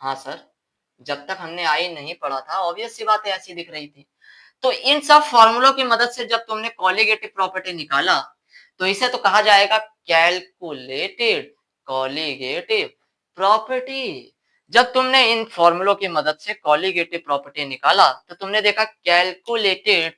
हाँ सर, जब तक हमने आई नहीं पढ़ा था ऑब्वियस सी बात है ऐसी दिख रही थी। तो इन सब फॉर्मूलों की मदद से जब तुमने कॉलिगेटिव प्रॉपर्टी निकाला तो इसे तो कहा जाएगा कैलकुलेटेड कॉलिगेटिव प्रॉपर्टी। जब तुमने इन फॉर्मूलों की मदद से कॉलिगेटिव प्रॉपर्टी निकाला तो तुमने देखा कैलकुलेटेड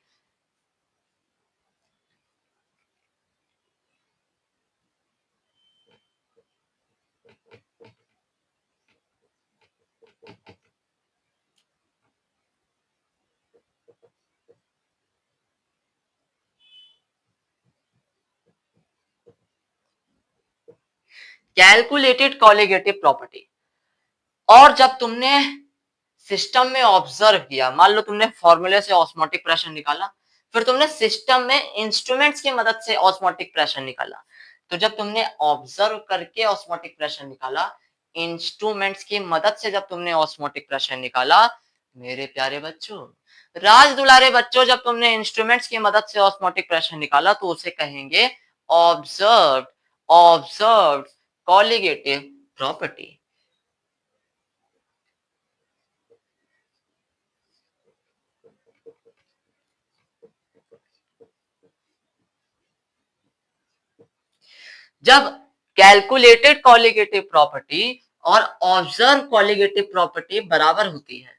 कैलकुलेटेड कॉलिगेटिव प्रॉपर्टी। और जब तुमने सिस्टम में ऑब्जर्व किया, मान लो तुमने फॉर्मूले से ऑस्मोटिक प्रेशर निकाला, फिर तुमने सिस्टम में इंस्ट्रूमेंट्स की मदद से ऑस्मोटिक प्रेशर निकाला। तो जब तुमने ऑब्जर्व करके ऑस्मोटिक प्रेशर निकाला, इंस्ट्रूमेंट्स की मदद से जब तुमने ऑस्मोटिक प्रेशर निकाला, मेरे प्यारे बच्चों, राज दुलारे बच्चों, जब तुमने इंस्ट्रूमेंट्स की मदद से ऑस्मोटिक प्रेशर निकाला तो उसे कहेंगे ऑब्जर्व्ड, ऑब्जर्व्ड कॉलिगेटिव प्रॉपर्टी। जब कैलकुलेटेड कॉलिगेटिव प्रॉपर्टी और ऑब्जर्व कॉलिगेटिव प्रॉपर्टी बराबर होती है,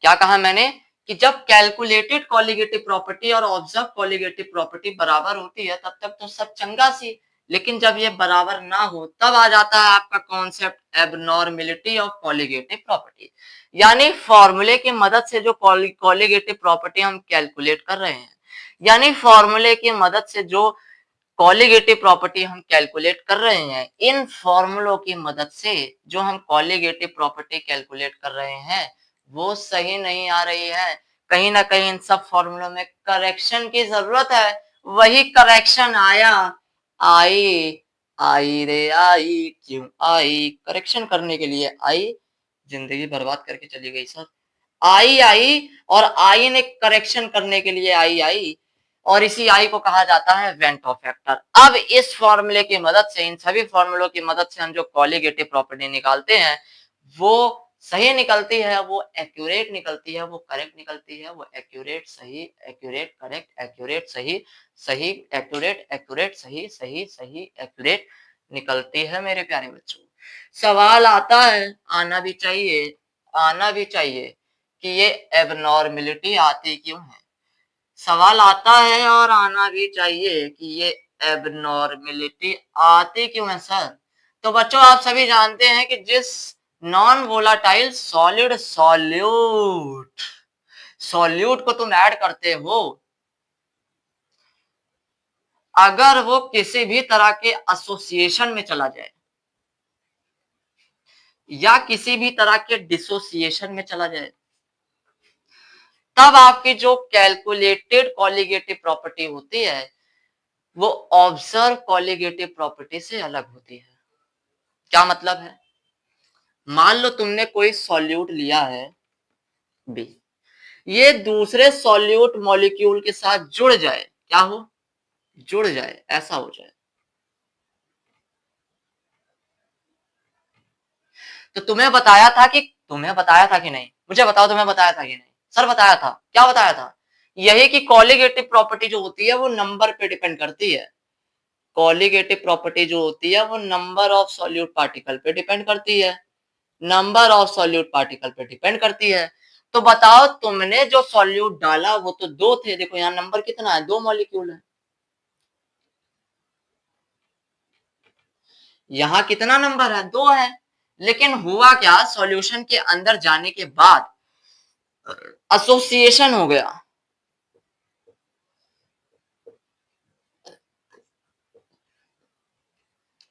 क्या कहा मैंने कि जब कैलकुलेटेड कॉलिगेटिव प्रॉपर्टी और ऑब्जर्व कॉलिगेटिव प्रॉपर्टी बराबर होती है तब तक तो सब चंगा सी, लेकिन जब ये बराबर ना हो तब आ जाता है आपका concept abnormality of colligative property. यानी फॉर्मूले की मदद से जो कॉलिगेटिव प्रॉपर्टी हम कैलकुलेट कर रहे हैं, यानी फॉर्मूले की मदद से जो कॉलिगेटिव प्रॉपर्टी हम कैलकुलेट कर रहे हैं, इन फॉर्मूलों की मदद से जो हम कॉलिगेटिव प्रॉपर्टी कैलकुलेट कर रहे हैं वो सही नहीं आ रही है। कहीं ना कहीं इन सब फॉर्मूलों में करेक्शन की जरूरत है। वही करेक्शन आया, आई, आई रे आई क्यों आई, करेक्शन करने के लिए आई, जिंदगी बर्बाद करके चली गई सर। आई आई और आई ने करेक्शन करने के लिए आई और इसी आई को कहा जाता है वेंट ऑफ फैक्टर। अब इस फॉर्मूले की मदद से, इन सभी फॉर्मूलों की मदद से हम जो कॉलिगेटिव प्रॉपर्टी निकालते हैं वो सही निकलती है, वो एक्यूरेट निकलती है, वो करेक्ट निकलती है, वो एक्यूरेट सही, एक्यूरेट करेक्ट, एक्यूरेट सही, सही एक्यूरेट, एक्यूरेट सही, सही सही एक्यूरेट निकलती है मेरे प्यारे बच्चों। सवाल आता है, आना भी चाहिए, आना भी चाहिए कि ये एबनॉर्मेलिटी आती क्यों है। सवाल आता है और आना भी चाहिए कि ये एबनॉर्मेलिटी आती क्यों है सर। तो बच्चों आप सभी जानते हैं कि जिस नॉन वोलाटाइल सॉलिड सॉल्यूट को तुम ऐड करते हो, अगर वो किसी भी तरह के एसोसिएशन में चला जाए या किसी भी तरह के डिसोसिएशन में चला जाए, तब आपकी जो कैलकुलेटेड कॉलिगेटिव प्रॉपर्टी होती है वो ऑब्जर्व कॉलिगेटिव प्रॉपर्टी से अलग होती है। क्या मतलब है? मान लो तुमने कोई सॉल्यूट लिया है बी, ये दूसरे सॉल्यूट मॉलिक्यूल के साथ जुड़ जाए, क्या हो? जुड़ जाए, ऐसा हो जाए। तो तुम्हें बताया था कि नहीं, मुझे बताओ, तुम्हें बताया था कि नहीं? सर बताया था। क्या बताया था? यही कि कॉलिगेटिव प्रॉपर्टी जो होती है वो नंबर पे डिपेंड करती है। कॉलिगेटिव प्रॉपर्टी जो होती है वो नंबर ऑफ सॉल्यूट पार्टिकल पे डिपेंड करती है, नंबर ऑफ सॉल्यूट पार्टिकल पे डिपेंड करती है। तो बताओ, तुमने जो सॉल्यूट डाला वो तो दो थे, देखो यहाँ नंबर कितना है, दो मॉलिक्यूल है। यहाँ कितना नंबर है? दो है। लेकिन हुआ क्या, सॉल्यूशन के अंदर जाने के बाद एसोसिएशन हो गया।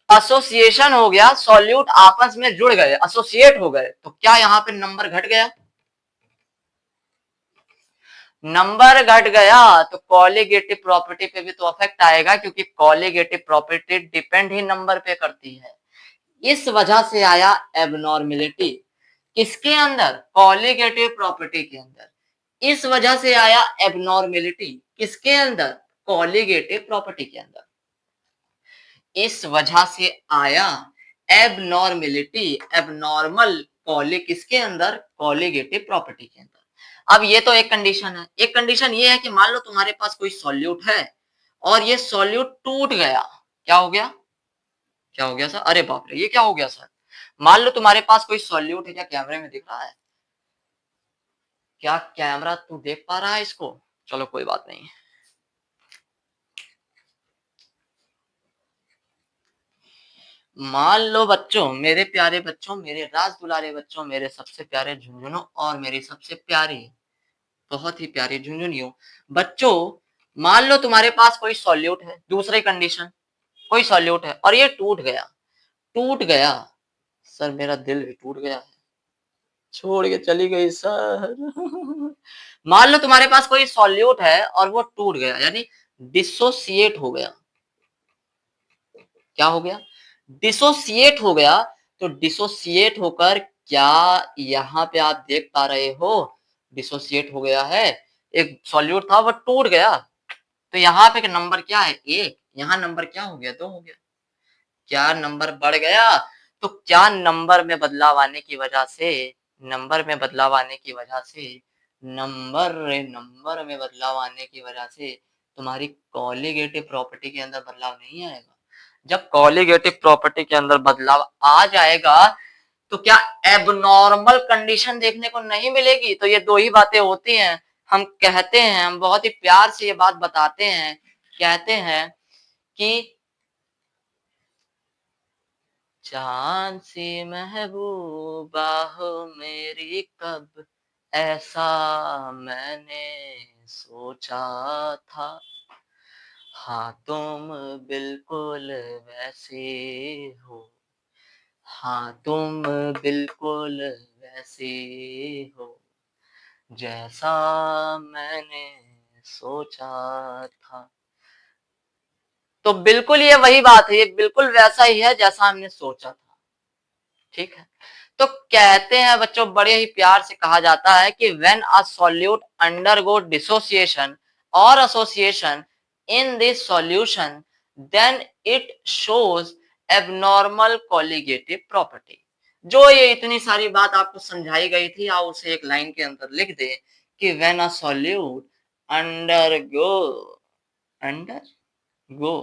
एसोसिएशन हो गया, सॉल्यूट आपस में जुड़ गए, एसोसिएट हो गए, तो क्या यहाँ पे नंबर घट गया? नंबर घट गया तो कॉलिगेटिव प्रॉपर्टी पे भी तो अफेक्ट आएगा, क्योंकि कॉलिगेटिव प्रॉपर्टी डिपेंड ही नंबर पे करती है। इस वजह से आया एबनॉर्मेलिटी किसके अंदर? कॉलिगेटिव प्रॉपर्टी के अंदर। इस वजह से आया एबनॉर्मेलिटी किसके अंदर? कॉलिगेटिव प्रॉपर्टी के अंदर। इस वजह से आया एबनॉर्मेलिटी, एबनॉर्मल कॉली किसके अंदर? कॉलिगेटिव प्रॉपर्टी के अंदर। अब ये तो एक कंडीशन है। एक कंडीशन ये है कि मान लो तुम्हारे पास कोई सॉल्यूट है और ये सॉल्यूट टूट गया। क्या हो गया? क्या हो गया सर? अरे बाप रे, ये क्या हो गया सर? मान लो तुम्हारे पास कोई सॉल्यूट है, क्या कैमरे में दिख रहा है? क्या कैमरा तू देख पा रहा है इसको? चलो कोई बात नहीं। मान लो बच्चों, मेरे प्यारे बच्चों, मेरे राज दुलारे बच्चों, मेरे सबसे प्यारे झुंझुनों और मेरी सबसे प्यारी, बहुत ही प्यारी झुंझुनियों बच्चों, मान लो तुम्हारे पास कोई सॉल्यूट है, दूसरी कंडीशन, कोई सॉल्यूट है और ये टूट गया। टूट गया सर, मेरा दिल भी टूट गया है, छोड़ के चली गई सर। मान लो तुम्हारे पास कोई सॉल्यूट है और वो टूट गया, यानी डिसोसिएट हो गया। क्या हो गया? डिसोसिएट हो गया। तो डिसोसिएट होकर, क्या यहाँ पे आप देख पा रहे हो? डिसोसिएट हो गया है, एक सॉल्यूट था वो टूट गया, तो यहाँ पे नंबर क्या है? एक। यहाँ नंबर क्या हो गया? दो हो गया। क्या नंबर बढ़ गया? तो क्या नंबर में बदलाव आने की वजह से, नंबर में बदलाव आने की वजह से, नंबर में बदलाव आने की वजह से तुम्हारी कॉलिगेटिव प्रॉपर्टी के अंदर बदलाव नहीं आएगा। जब कॉलिगेटिव प्रॉपर्टी के अंदर बदलाव आ जाएगा तो क्या एबनॉर्मल कंडीशन देखने को नहीं मिलेगी? तो ये दो ही बातें होती हैं। हम कहते हैं, हम बहुत ही प्यार से ये बात बताते हैं, कहते हैं कि चांद सी महबूबा हो मेरी, कब ऐसा मैंने सोचा था। हाँ तुम बिल्कुल वैसे हो, हाँ तुम बिल्कुल वैसे हो जैसा मैंने सोचा था। तो बिल्कुल ये वही बात है, ये बिल्कुल वैसा ही है जैसा हमने सोचा था। ठीक है। तो कहते हैं बच्चों, बड़े ही प्यार से कहा जाता है कि when a solute undergo dissociation और association in this solution, then it shows abnormal colligative property. जो ये इतनी सारी बात आपको समझाई गई थी, आप उसे एक लाइन के अंदर लिख दे कि when a solute undergo undergo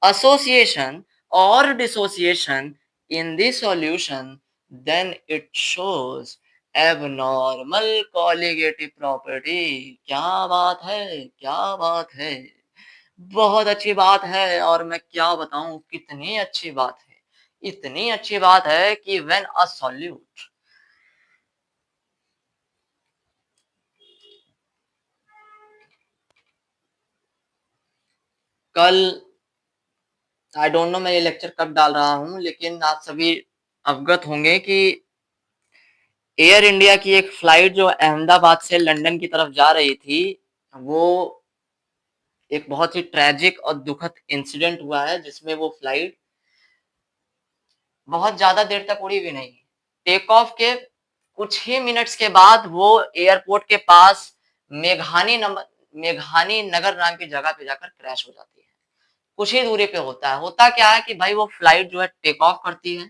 association or dissociation in the solution, then it shows abnormal colligative property. क्या बात है, क्या बात है, बहुत अच्छी बात है। और मैं क्या बताऊं कितनी अच्छी बात है, इतनी अच्छी बात है कि व्हेन अ सॉल्यूट, कल आई डोंट नो मैं ये लेक्चर कब डाल रहा हूं, लेकिन आप सभी अवगत होंगे कि एयर इंडिया की एक फ्लाइट जो अहमदाबाद से लंदन की तरफ जा रही थी, वो एक बहुत ही ट्रेजिक और दुखद इंसिडेंट हुआ है, जिसमें वो फ्लाइट बहुत ज्यादा देर तक उड़ी भी नहीं। टेक ऑफ के कुछ ही मिनट्स के बाद वो एयरपोर्ट के पास मेघानी नगर नाम की जगह पे जाकर क्रैश हो जाती है। कुछ ही दूरी पे होता है। होता क्या है कि भाई वो फ्लाइट जो है टेक ऑफ करती है,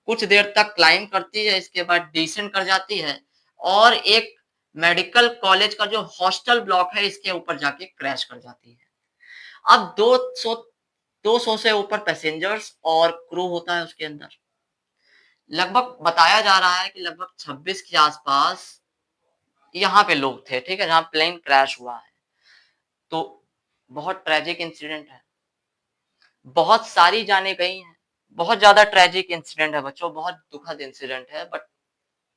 कुछ देर तक क्लाइंब करती है, इसके बाद डिसेंड कर जाती है और एक मेडिकल कॉलेज का जो हॉस्टल ब्लॉक है इसके ऊपर जाके क्रैश कर जाती है। अब 200 से ऊपर पैसेंजर्स और क्रू होता है उसके अंदर। लगभग बताया जा रहा है कि लगभग 26 के आसपास यहाँ पे लोग थे, ठीक है, जहाँ प्लेन क्रैश हुआ है। तो बहुत ट्रेजिक इंसिडेंट है, बहुत सारी जाने गई हैं, बहुत ज्यादा ट्रेजिक इंसिडेंट है बच्चों, बहुत दुखद इंसिडेंट है। बट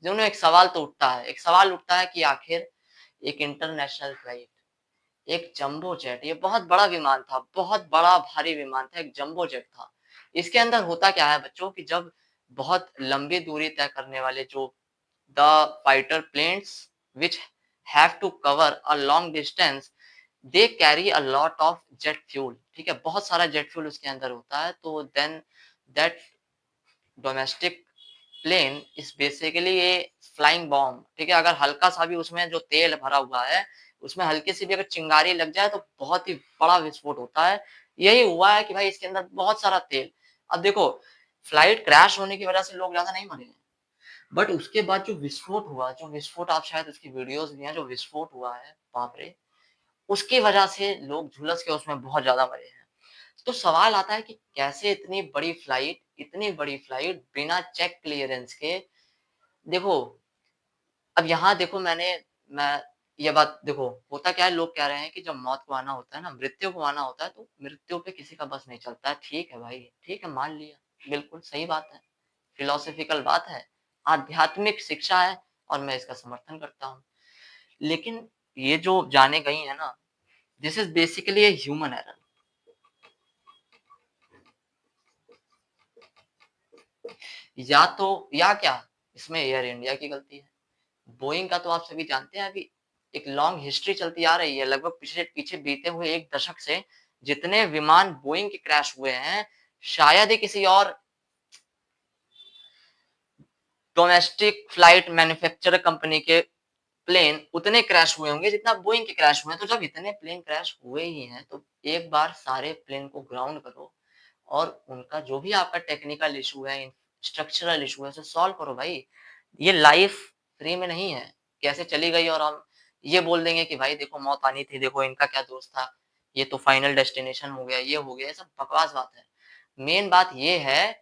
दोनों एक सवाल तो उठता है, एक सवाल उठता है कि आखिर एक इंटरनेशनल फ्लाइट, एक जंबो जेट, ये बहुत बड़ा विमान था, बहुत बड़ा भारी विमान था, एक जंबो जेट था। इसके अंदर होता क्या है बच्चों कि जब बहुत लंबी दूरी तय करने वाले जो the fighter planes which have to cover a long distance, they carry a lot of jet fuel, ठीक है, बहुत सारा जेट फ्यूल उसके अंदर होता है। तो then that domestic plane is basically a flying bomb, ठीक है। अगर हल्का सा भी उसमें जो तेल भरा हुआ है उसमें हल्की सी भी अगर चिंगारी लग जाए तो बहुत ही बड़ा विस्फोट होता है। यही हुआ है कि भाई इसके अंदर बहुत सारा तेल। अब देखो, फ्लाइट क्रैश होने की वजह से लोग ज्यादा नहीं मरे हैं, बट उसके बाद जो विस्फोट हुआ, जो विस्फोट आप शायद उसकी वीडियोस भी हैं, जो विस्फोट हुआ है बाप रे, उसकी वजह से लोग झुलस के उसमें बहुत ज्यादा मरे हैं। तो सवाल आता है कि कैसे इतनी बड़ी फ्लाइट बिना चेक क्लियरेंस के, देखो, अब यहाँ देखो मैं ये बात देखो, होता क्या है, लोग कह रहे हैं कि जब मौत को आना होता है ना, मृत्यु को आना होता है, तो मृत्यु पे किसी का बस नहीं चलता है। ठीक है भाई, ठीक है, मान लिया, बिल्कुल सही बात है, फिलोसॉफिकल बात है, आध्यात्मिक शिक्षा है और मैं इसका समर्थन करता हूँ। लेकिन ये जो जाने गई है ना, this is basically a human error. या तो या क्या, इसमें एयर इंडिया की गलती है। बोइंग का तो आप सभी जानते हैं, अभी एक लॉन्ग हिस्ट्री चलती आ रही है, लगभग पीछे पीछे बीते हुए एक दशक से जितने विमान बोइंग के क्रैश हुए हैं, शायद ही किसी और डोमेस्टिक फ्लाइट मैन्युफैक्चरर कंपनी के प्लेन उतने क्रैश हुए होंगे जितना बोइंग के क्रैश हुए हैं। तो जब इतने प्लेन क्रैश हुए ही हैं तो एक बार सारे प्लेन को ग्राउंड करो और उनका जो भी आपका टेक्निकल इशू है, स्ट्रक्चरल इशू है, उसे सॉल्व करो भाई। ये लाइफ फ्री में नहीं है, कैसे चली गई और हम ये बोल देंगे कि भाई देखो मौत आनी थी, देखो इनका क्या दोष था, ये तो फाइनल डेस्टिनेशन हो गया, ये हो गया, ये सब बकवास बात है। मेन बात ये है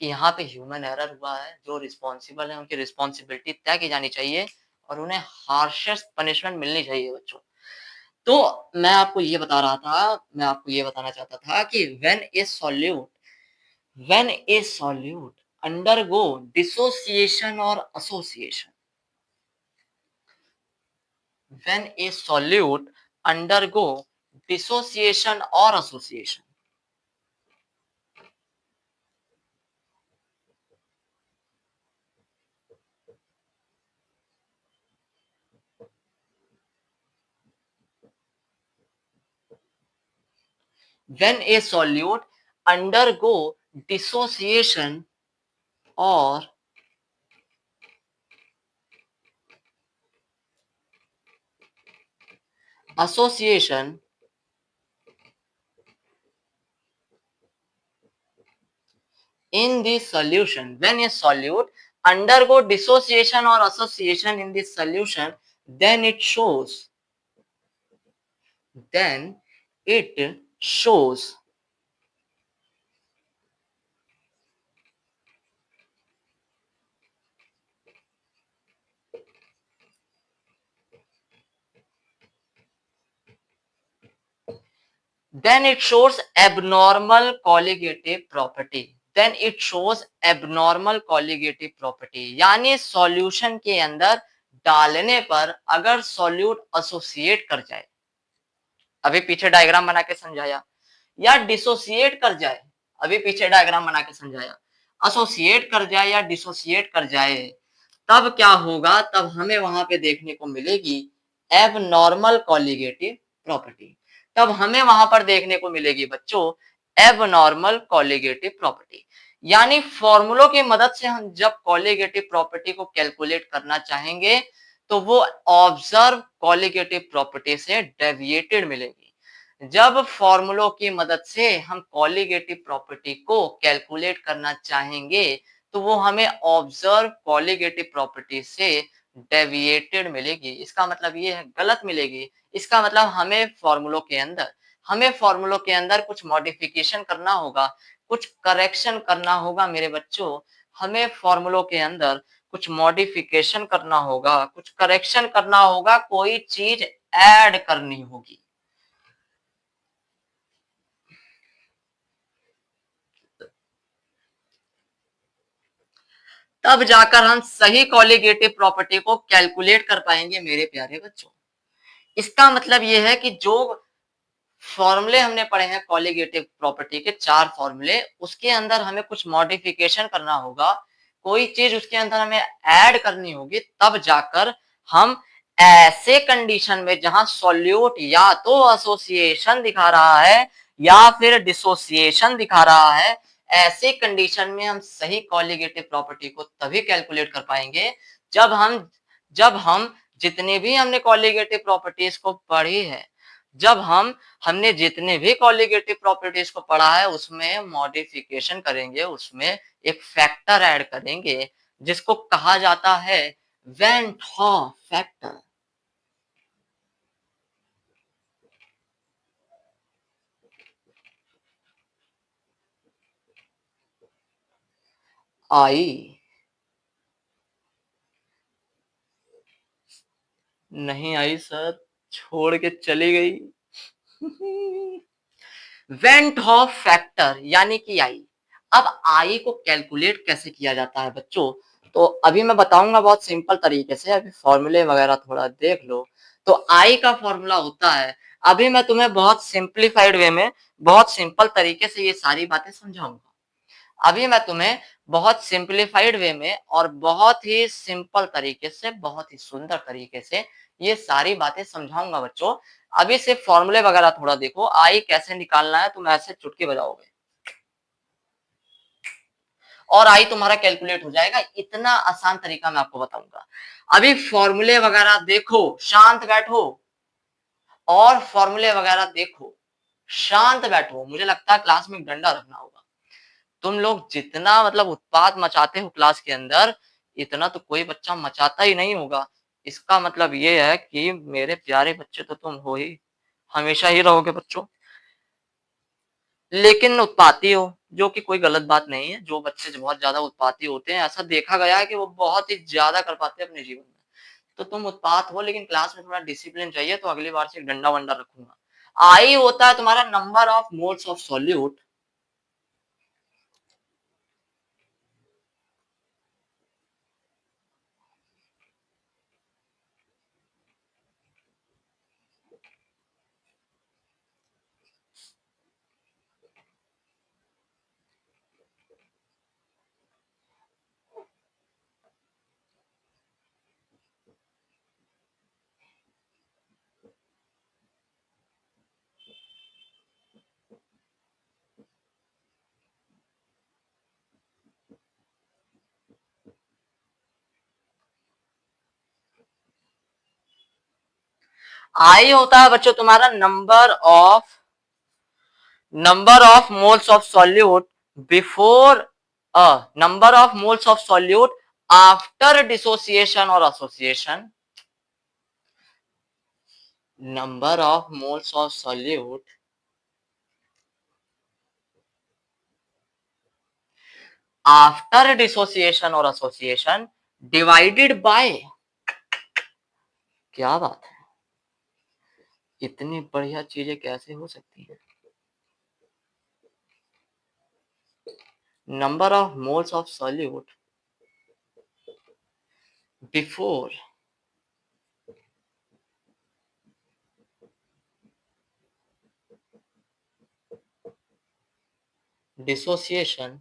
कि यहाँ पे ह्यूमन एरर हुआ है, जो रिस्पॉन्सिबल है उनकी रिस्पॉन्सिबिलिटी तय की जानी चाहिए और उन्हें हार्शेस्ट पनिशमेंट मिलनी चाहिए बच्चों। तो मैं आपको ये बताना चाहता था कि when a solute undergo dissociation और association, when a solute undergo dissociation और association, when a solute undergo dissociation or association, in the solution, when a solute undergo dissociation or association in the solution, then then it shows then it shows abnormal colligative property, then it shows abnormal colligative property, यानी solution के अंदर डालने पर अगर solute associate कर जाए, अभी पीछे डायग्राम बना के समझाया, या डिसोसिएट कर जाए, अभी पीछे डायग्राम बना के समझाया, एसोसिएट कर जाए या डिसोसिएट कर जाए, तब क्या होगा, तब हमें वहां पे देखने को मिलेगी एबनॉर्मल कॉलिगेटिव प्रॉपर्टी, तब हमें वहां पर देखने को मिलेगी बच्चों एबनॉर्मल कॉलिगेटिव प्रॉपर्टी। यानी फॉर्मूलों की मदद से हम जब कॉलिगेटिव प्रॉपर्टी को कैलकुलेट करना चाहेंगे तो वो ऑब्जर्व कॉलिगेटिव प्रॉपर्टी से डेविएटेड मिलेगी। जब फॉर्मूलों की मदद से हम कॉलिगेटिव प्रॉपर्टी को कैलकुलेट करना चाहेंगे तो वो हमें ऑब्जर्व कॉलिगेटिव प्रॉपर्टी से डेविएटेड मिलेगी। इसका मतलब ये है गलत मिलेगी। इसका मतलब हमें फॉर्मूलों के अंदर कुछ मॉडिफिकेशन करना होगा, कुछ करेक्शन करना होगा मेरे बच्चों। हमें फॉर्मूलों के अंदर कुछ मॉडिफिकेशन करना होगा, कुछ करेक्शन करना होगा, कोई चीज ऐड करनी होगी। तब जाकर हम सही कॉलिगेटिव प्रॉपर्टी को कैलकुलेट कर पाएंगे मेरे प्यारे बच्चों। इसका मतलब यह है कि जो फॉर्मूले हमने पढ़े हैं कॉलिगेटिव प्रॉपर्टी के 4 फॉर्मूले, उसके अंदर हमें कुछ मॉडिफिकेशन करना होगा, कोई चीज उसके अंदर हमें ऐड करनी होगी, तब जाकर हम ऐसे कंडीशन में जहां सॉल्यूट या तो एसोसिएशन दिखा रहा है या फिर डिसोसिएशन दिखा रहा है, ऐसे कंडीशन में हम सही कॉलिगेटिव प्रॉपर्टी को तभी कैलकुलेट कर पाएंगे जब हम जितने भी हमने कॉलिगेटिव प्रॉपर्टीज को पढ़ी है, जब हमने जितने भी कॉलिगेटिव प्रॉपर्टीज को पढ़ा है उसमें मॉडिफिकेशन करेंगे, उसमें एक फैक्टर ऐड करेंगे जिसको कहा जाता है वैन हॉफ फैक्टर। आई नहीं आई सर, छोड़ के चली गई। वेंट ऑफ फैक्टर यानी कि आई। अब आई को कैलकुलेट कैसे किया जाता है बच्चों, तो अभी मैं बताऊंगा बहुत सिंपल तरीके से, अभी फॉर्मूले वगैरह थोड़ा देख लो। तो आई का फॉर्मूला होता है, अभी मैं तुम्हें बहुत सिंप्लीफाइड वे में बहुत सिंपल तरीके से ये सारी बातें समझाऊंगा। अभी मैं तुम्हें बहुत सिंप्लीफाइड वे में और बहुत ही सिंपल तरीके से, बहुत ही सुंदर तरीके से ये सारी बातें समझाऊंगा बच्चों। अभी से फॉर्मूले वगैरह थोड़ा देखो, आई कैसे निकालना है तुम ऐसे चुटकी बजाओगे और आई तुम्हारा कैलकुलेट हो जाएगा। इतना आसान तरीका मैं आपको बताऊंगा। अभी फॉर्मूले वगैरह देखो, शांत बैठो और फॉर्मूले वगैरह देखो, शांत बैठो। मुझे लगता है क्लास में डंडा रखना होगा। तुम लोग जितना मतलब उत्पात मचाते हो क्लास के अंदर, इतना तो कोई बच्चा मचाता ही नहीं होगा। इसका मतलब ये है कि मेरे प्यारे बच्चे तो तुम हो ही, हमेशा ही रहोगे बच्चों, लेकिन उत्पाती हो, जो कि कोई गलत बात नहीं है। जो बच्चे बहुत ज्यादा उत्पाती होते हैं, ऐसा देखा गया है कि वो बहुत ही ज्यादा कर पाते हैं अपने जीवन में। तो तुम उत्पात हो, लेकिन क्लास में थोड़ा डिसिप्लिन चाहिए, तो अगली बार से डंडा वंडा रखूंगा। आई होता है तुम्हारा number of moles of solute. I होता है बच्चों तुम्हारा number of moles of solute before number of moles of solute after dissociation और association. Number of moles of solute after dissociation और एसोसिएशन डिवाइडेड बाय, क्या बात है, इतनी बढ़िया चीजें कैसे हो सकती है। number of moles of solute before dissociation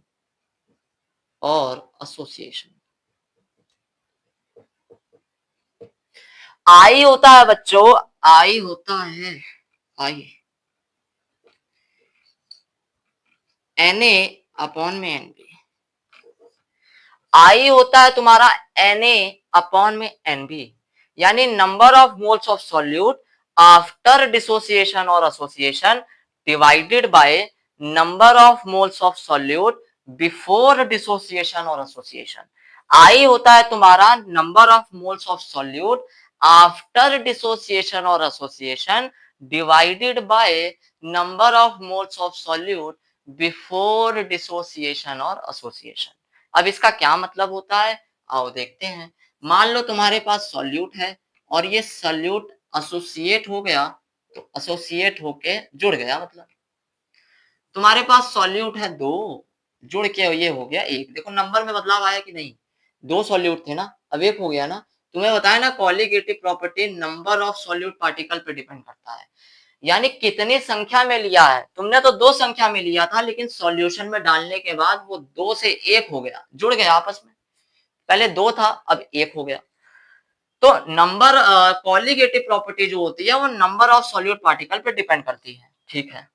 और association। आई होता है बच्चों, आई होता है आई Na अपॉन में Nb। आई होता है तुम्हारा Na अपॉन में Nb, यानी number of moles of solute after dissociation और association divided by number of moles of solute before dissociation और एसोसिएशन। आई होता है तुम्हारा number of moles of solute after dissociation और association divided by number of moles of solute before dissociation और association. अब इसका क्या मतलब होता है, आओ देखते हैं। मान लो तुम्हारे पास सॉल्यूट है और ये सॉल्यूट एसोसिएट हो गया, तो एसोसिएट होके जुड़ गया, मतलब तुम्हारे पास सॉल्यूट है दो, जुड़ के ये हो गया एक। देखो नंबर में बदलाव आया कि नहीं, दो सॉल्यूट थे ना, अब एक हो गया ना। तुम्हें बताया ना colligative property number of solute particle पे डिपेंड करता है, यानी कितनी संख्या में लिया है। तुमने तो दो संख्या में लिया था, लेकिन सॉल्यूशन में डालने के बाद वो दो से एक हो गया, जुड़ गया आपस में। पहले दो था, अब एक हो गया। तो नंबर कॉलीगेटिव प्रॉपर्टी जो होती है वो नंबर ऑफ सॉल्यूट पार्टिकल पे डिपेंड करती है, ठीक है।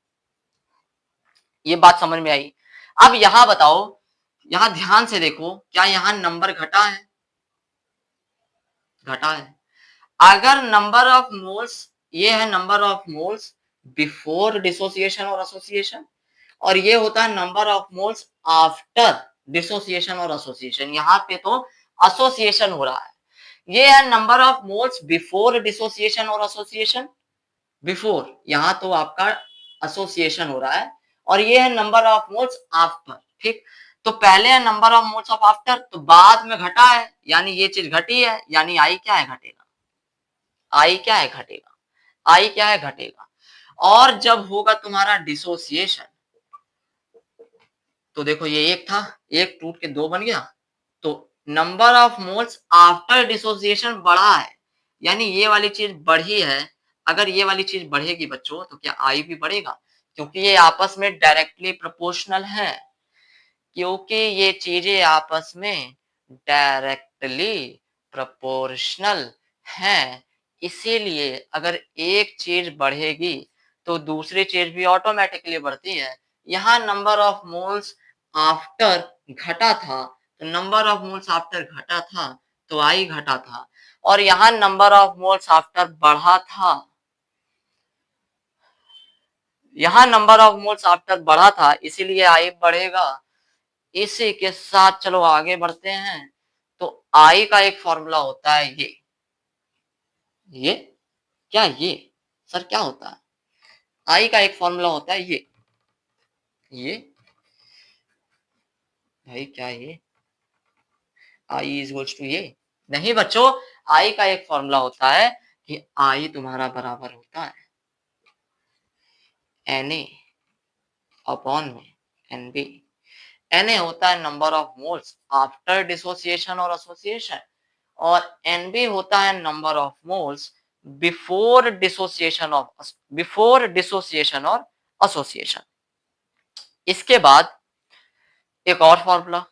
ये बात समझ में आई। अब यहां बताओ, यहां ध्यान से देखो, क्या यहां नंबर घटा है? घटा है। अगर नंबर ऑफ मोल्स, ये है number of moles before dissociation और एसोसिएशन, और ये होता है number of moles after dissociation और एसोसिएशन। यहाँ पे तो एसोसिएशन हो रहा है। ये है number of moles before dissociation और एसोसिएशन, बिफोर, यहाँ तो आपका एसोसिएशन हो रहा है, और ये है नंबर ऑफ मोल्स आफ्टर, ठीक। तो पहले है number of moles of after, तो बाद में घटा है, यानी ये चीज घटी है, यानी आई क्या है? घटेगा। आई क्या है? घटेगा। आई क्या है? घटेगा। और जब होगा तुम्हारा डिसोसिएशन, तो देखो ये एक था, एक टूट के दो बन गया, तो number of moles after dissociation बढ़ा है, यानी ये वाली चीज बढ़ी है। अगर ये वाली चीज बढ़ेगी बच्चों, तो क्या आई भी बढ़ेगा? क्योंकि ये आपस में डायरेक्टली प्रोपोर्शनल है, क्योंकि ये चीजें आपस में डायरेक्टली प्रोपोर्शनल हैं, इसीलिए अगर एक चीज बढ़ेगी तो दूसरी चीज भी ऑटोमेटिकली बढ़ती है। यहाँ नंबर ऑफ मोल्स आफ्टर घटा था, तो नंबर ऑफ मोल्स आफ्टर घटा था, तो आई घटा था। और यहाँ नंबर ऑफ मोल्स आफ्टर बढ़ा था, यहाँ नंबर ऑफ मोल्स आफ्टर बढ़ा था, इसीलिए आई बढ़ेगा। इसी के साथ चलो आगे बढ़ते हैं। तो आई का एक फॉर्मूला होता है ये क्या, ये सर क्या होता है? आई का एक फॉर्मूला होता है ये भाई क्या ये आई इज इक्वल्स टू ये? नहीं बच्चों, आई का एक फॉर्मूला होता है कि आई तुम्हारा बराबर होता है Na अपॉन में Nb। Na होता है number of moles after dissociation और एसोसिएशन, और Nb होता है number of moles before dissociation और एसोसिएशन। इसके बाद एक और फॉर्मूला,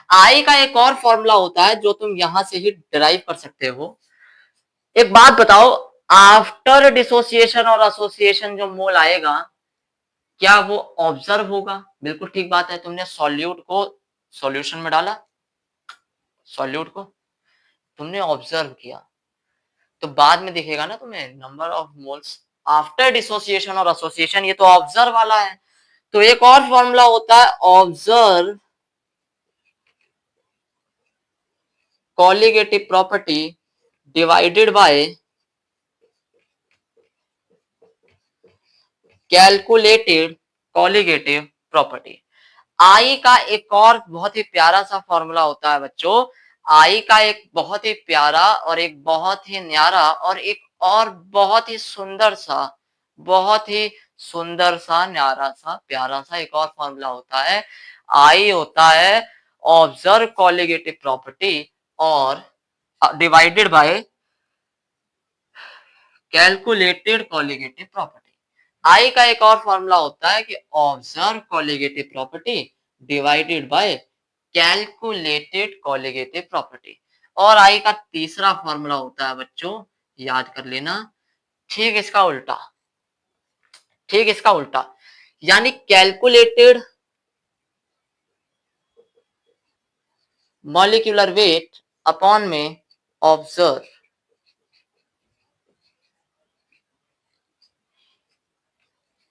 आई का एक और फॉर्मूला होता है जो तुम यहां से ही डिराइव कर सकते हो। एक बात बताओ, आफ्टर डिसोसिएशन और एसोसिएशन जो मोल आएगा, क्या वो ऑब्जर्व होगा? बिल्कुल ठीक बात है, तुमने सॉल्यूट को सॉल्यूशन में डाला, सॉल्यूट को तुमने ऑब्जर्व किया, तो बाद में दिखेगा ना तुम्हें number of moles after dissociation और एसोसिएशन, ये तो ऑब्जर्व वाला है। तो एक और फॉर्मूला होता है observe colligative property divided by calculated colligative property. I का एक और बहुत ही प्यारा सा फॉर्मूला होता है बच्चों, आई का एक बहुत ही प्यारा और एक बहुत ही न्यारा और एक और बहुत ही सुंदर सा, बहुत ही सुंदर सा, न्यारा सा, प्यारा सा एक और फॉर्मूला होता है। आई होता है ऑब्जर्व कॉलिगेटिव प्रॉपर्टी और divided by calculated colligative property. I का एक और फॉर्मूला होता है कि observe colligative property divided by calculated colligative property. और आई का तीसरा फॉर्मूला होता है बच्चों, याद कर लेना, ठीक इसका उल्टा, ठीक इसका उल्टा, यानी कैलकुलेटेड मॉलिक्यूलर वेट अपॉन में ऑब्जर्व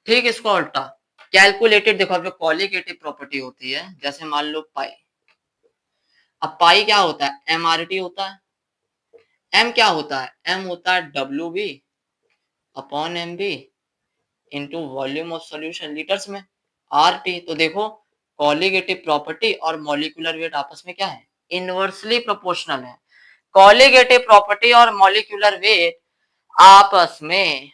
ठीक इसका उल्टा। कैलकुलेटेड देखो, अब कॉलिगेटिव प्रॉपर्टी होती है, जैसे मान लो पाई, अब पाई क्या होता है, एमआरटी होता है। एम क्या होता है, एम होता है W B upon M B into volume of solution litres में, आर टी। तो देखो कॉलिगेटिव प्रॉपर्टी और मॉलिक्यूलर वेट आपस में क्या है, इनवर्सली प्रोपोर्शनल है। कॉलिगेटिव प्रॉपर्टी और मॉलिक्यूलर वेट आपस में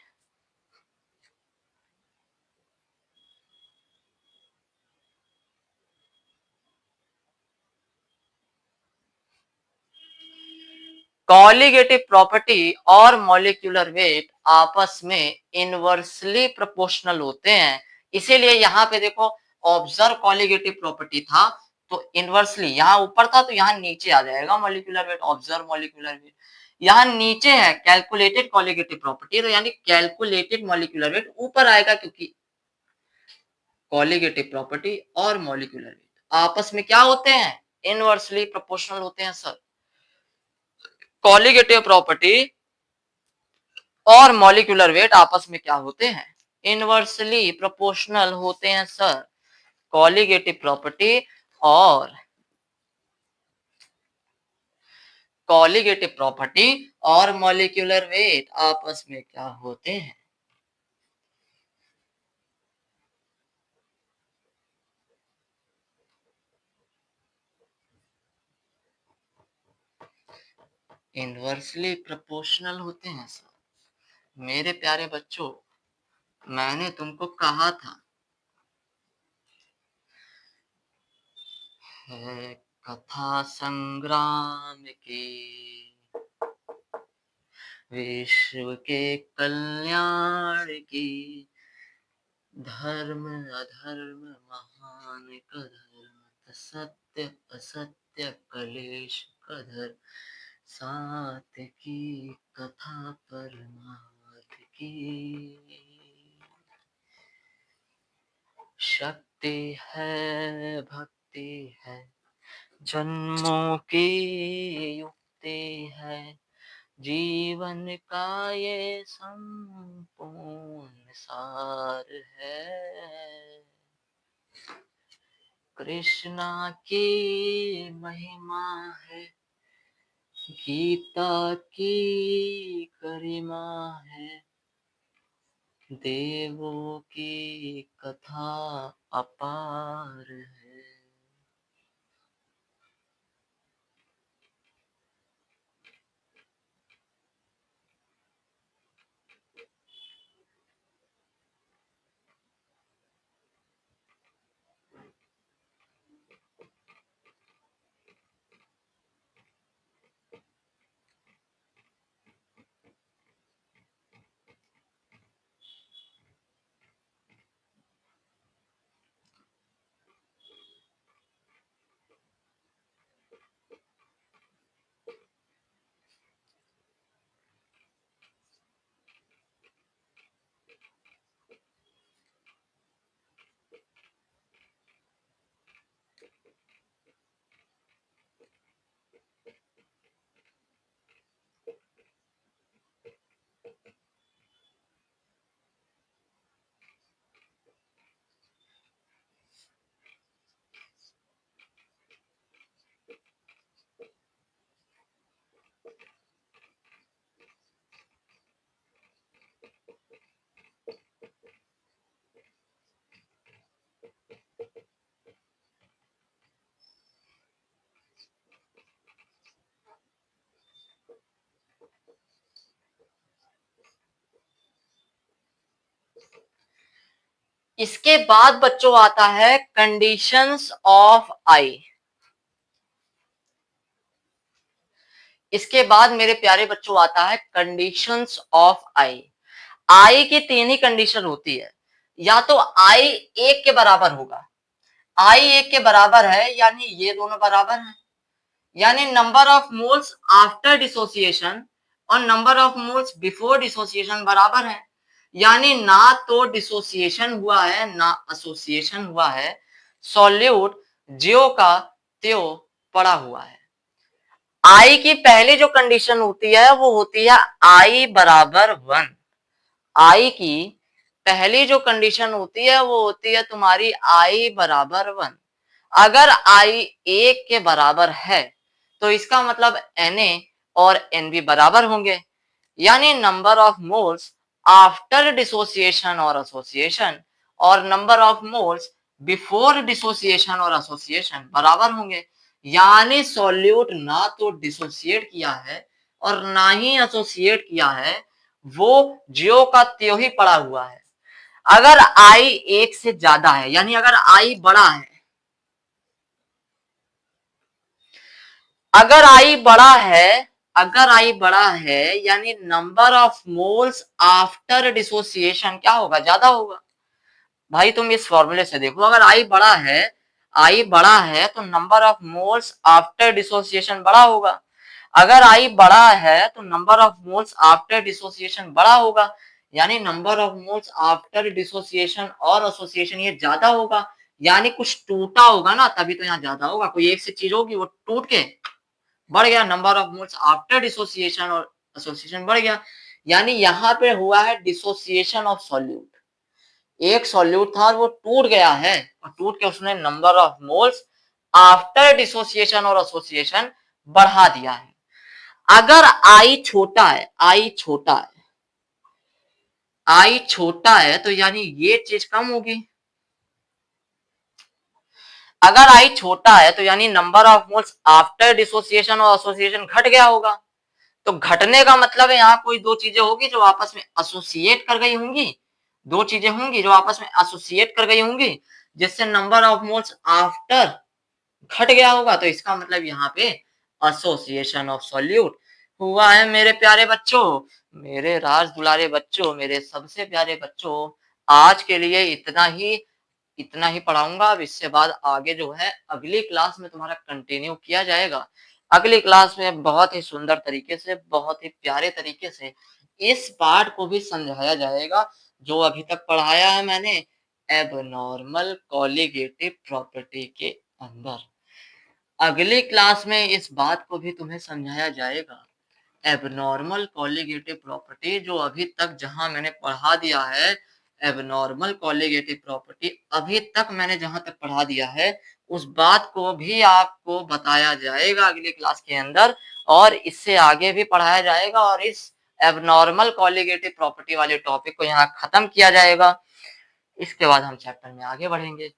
कॉलिगेटिव प्रॉपर्टी और मॉलिक्यूलर वेट आपस में इनवर्सली प्रोपोर्शनल होते हैं। इसीलिए यहाँ पे देखो ऑब्जर्व कॉलिगेटिव प्रॉपर्टी था तो इनवर्सली यहाँ ऊपर था तो यहाँ नीचे आ जाएगा molecular weight, observe molecular weight. यहाँ नीचे है कैलकुलेटेड कॉलिगेटिव प्रॉपर्टी, तो यानी कैलकुलेटेड मॉलिक्यूलर वेट ऊपर आएगा, क्योंकि कॉलिगेटिव प्रॉपर्टी और मॉलिक्यूलर वेट आपस में क्या होते हैं, इनवर्सली प्रोपोर्शनल होते हैं सर। कॉलिगेटिव प्रॉपर्टी और मॉलिक्यूलर वेट आपस में क्या होते हैं, इनवर्सली प्रोपोर्शनल होते हैं सर। कॉलिगेटिव प्रॉपर्टी और मॉलिक्यूलर वेट आपस में क्या होते हैं, इनवर्सली प्रोपोर्शनल होते हैं सर। मेरे प्यारे बच्चों, मैंने तुमको कहा था है कथा संग्राम की, विश्व के कल्याण की, धर्म अधर्म महान कधर्म, सत्य असत्य कलेश कधर, सात की कथा परमार्थ की। शक्ति है भक्ति है, जन्मों की युक्ति है, जीवन का ये संपूर्ण सार है। कृष्णा की महिमा है, गीता की गरिमा है, देवों की कथा अपार है। इसके बाद बच्चों आता है कंडीशंस ऑफ आई। इसके बाद मेरे प्यारे बच्चों आता है कंडीशंस ऑफ आई। आई की तीन ही कंडीशन होती है, या तो आई एक के बराबर होगा, आई एक के बराबर है यानी ये दोनों बराबर हैं, यानी number of moles after dissociation और number of moles before dissociation बराबर है, यानी ना तो डिसोसिएशन हुआ है ना एसोसिएशन हुआ है, सॉल्यूट ज्यो का त्यों पड़ा हुआ है। आई की पहली जो कंडीशन होती है वो होती है आई बराबर 1। आई की पहली जो कंडीशन होती है वो होती है तुम्हारी आई बराबर 1। अगर आई एक के बराबर है तो इसका मतलब Na और Nb बराबर होंगे, यानी number of moles after dissociation और एसोसिएशन और number of moles before dissociation और एसोसिएशन बराबर होंगे, यानी सॉल्यूट ना तो डिसोसिएट किया है और ना ही एसोसिएट किया है, वो ज्यो का त्यों ही पड़ा हुआ है। अगर आई एक से ज्यादा है यानी अगर आई बड़ा है, अगर आई बड़ा है, अगर आई बड़ा है यानी number of moles after dissociation क्या होगा, ज्यादा होगा। भाई तुम इस फॉर्मूले से देखो, अगर आई बड़ा है, आई बड़ा है तो number of moles after dissociation बड़ा होगा, अगर आई बड़ा है तो number of moles after dissociation बड़ा होगा, यानी number of moles after dissociation और एसोसिएशन ये ज्यादा होगा, यानी कुछ टूटा होगा ना तभी तो यहाँ ज्यादा होगा, कोई एक से चीज होगी वो टूट के बढ़ गया, number of moles after dissociation और एसोसिएशन बढ़ गया, यानी यहाँ पे हुआ है डिसोसिएशन ऑफ सॉल्यूट। एक सॉल्यूट था और वो टूट गया है और टूट के उसने number of moles after dissociation और एसोसिएशन बढ़ा दिया है। अगर आई छोटा है, आई छोटा है, आई छोटा है तो यानी ये चीज कम होगी, अगर आई छोटा है तो यानी number of moles after dissociation और एसोसिएशन घट गया होगा, तो घटने का मतलब है यहाँ कोई दो चीजें होगी जो आपस में एसोसिएट कर गई होंगी, दो चीजें होंगी जो आपस में एसोसिएट कर गई होंगी जिससे नंबर ऑफ मोल्स आफ्टर घट गया होगा, तो इसका मतलब यहाँ पे एसोसिएशन ऑफ सॉल्यूट हुआ है। मेरे प्यारे बच्चों, मेरे राज दुलारे बच्चों, मेरे सबसे प्यारे बच्चों, आज के लिए इतना ही पढ़ाऊंगा। अब इससे बाद आगे जो है अगली क्लास में तुम्हारा कंटिन्यू किया जाएगा। अगली क्लास में बहुत ही सुंदर तरीके से, बहुत ही प्यारे तरीके से इस पार्ट को भी समझाया जाएगा जो अभी तक पढ़ाया है मैंने एबनॉर्मल कॉलिगेटिव प्रॉपर्टी के अंदर। अगली क्लास में इस बात को भी तुम्हें समझाया जाएगा एबनॉर्मल कॉलिगेटिव प्रॉपर्टी, जो अभी तक जहां मैंने पढ़ा दिया है एबनॉर्मल कॉलिगेटिव प्रॉपर्टी अभी तक मैंने जहां तक पढ़ा दिया है उस बात को भी आपको बताया जाएगा अगली क्लास के अंदर, और इससे आगे भी पढ़ाया जाएगा और इस एबनॉर्मल कॉलिगेटिव प्रॉपर्टी वाले टॉपिक को यहाँ खत्म किया जाएगा। इसके बाद हम चैप्टर में आगे बढ़ेंगे।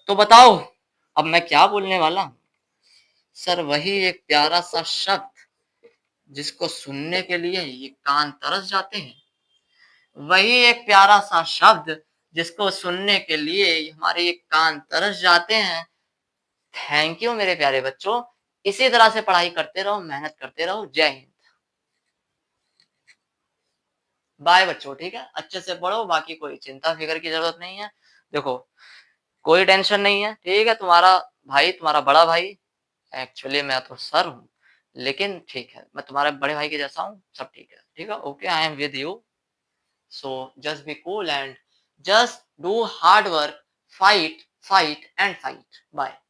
तो बताओ अब मैं क्या बोलने वाला हूँ। सर वही एक प्यारा सा शब्द जिसको सुनने के लिए ये कान तरस जाते हैं, वही एक प्यारा सा शब्द जिसको सुनने के लिए हमारे ये कान तरस जाते हैं। थैंक यू मेरे प्यारे बच्चों, इसी तरह से पढ़ाई करते रहो, मेहनत करते रहो। जय हिंद। बाय बच्चों, ठीक है, अच्छे से पढ़ो, बाकी कोई चिंता फिक्र की जरूरत नहीं है। देखो कोई टेंशन नहीं है, ठीक है, तुम्हारा भाई, तुम्हारा बड़ा भाई, एक्चुअली मैं तो सर हूँ लेकिन ठीक है, मैं तुम्हारे बड़े भाई के जैसा हूँ, सब ठीक है, ठीक है, okay, I am with you. So just be cool and just do hard work, fight and fight. Bye.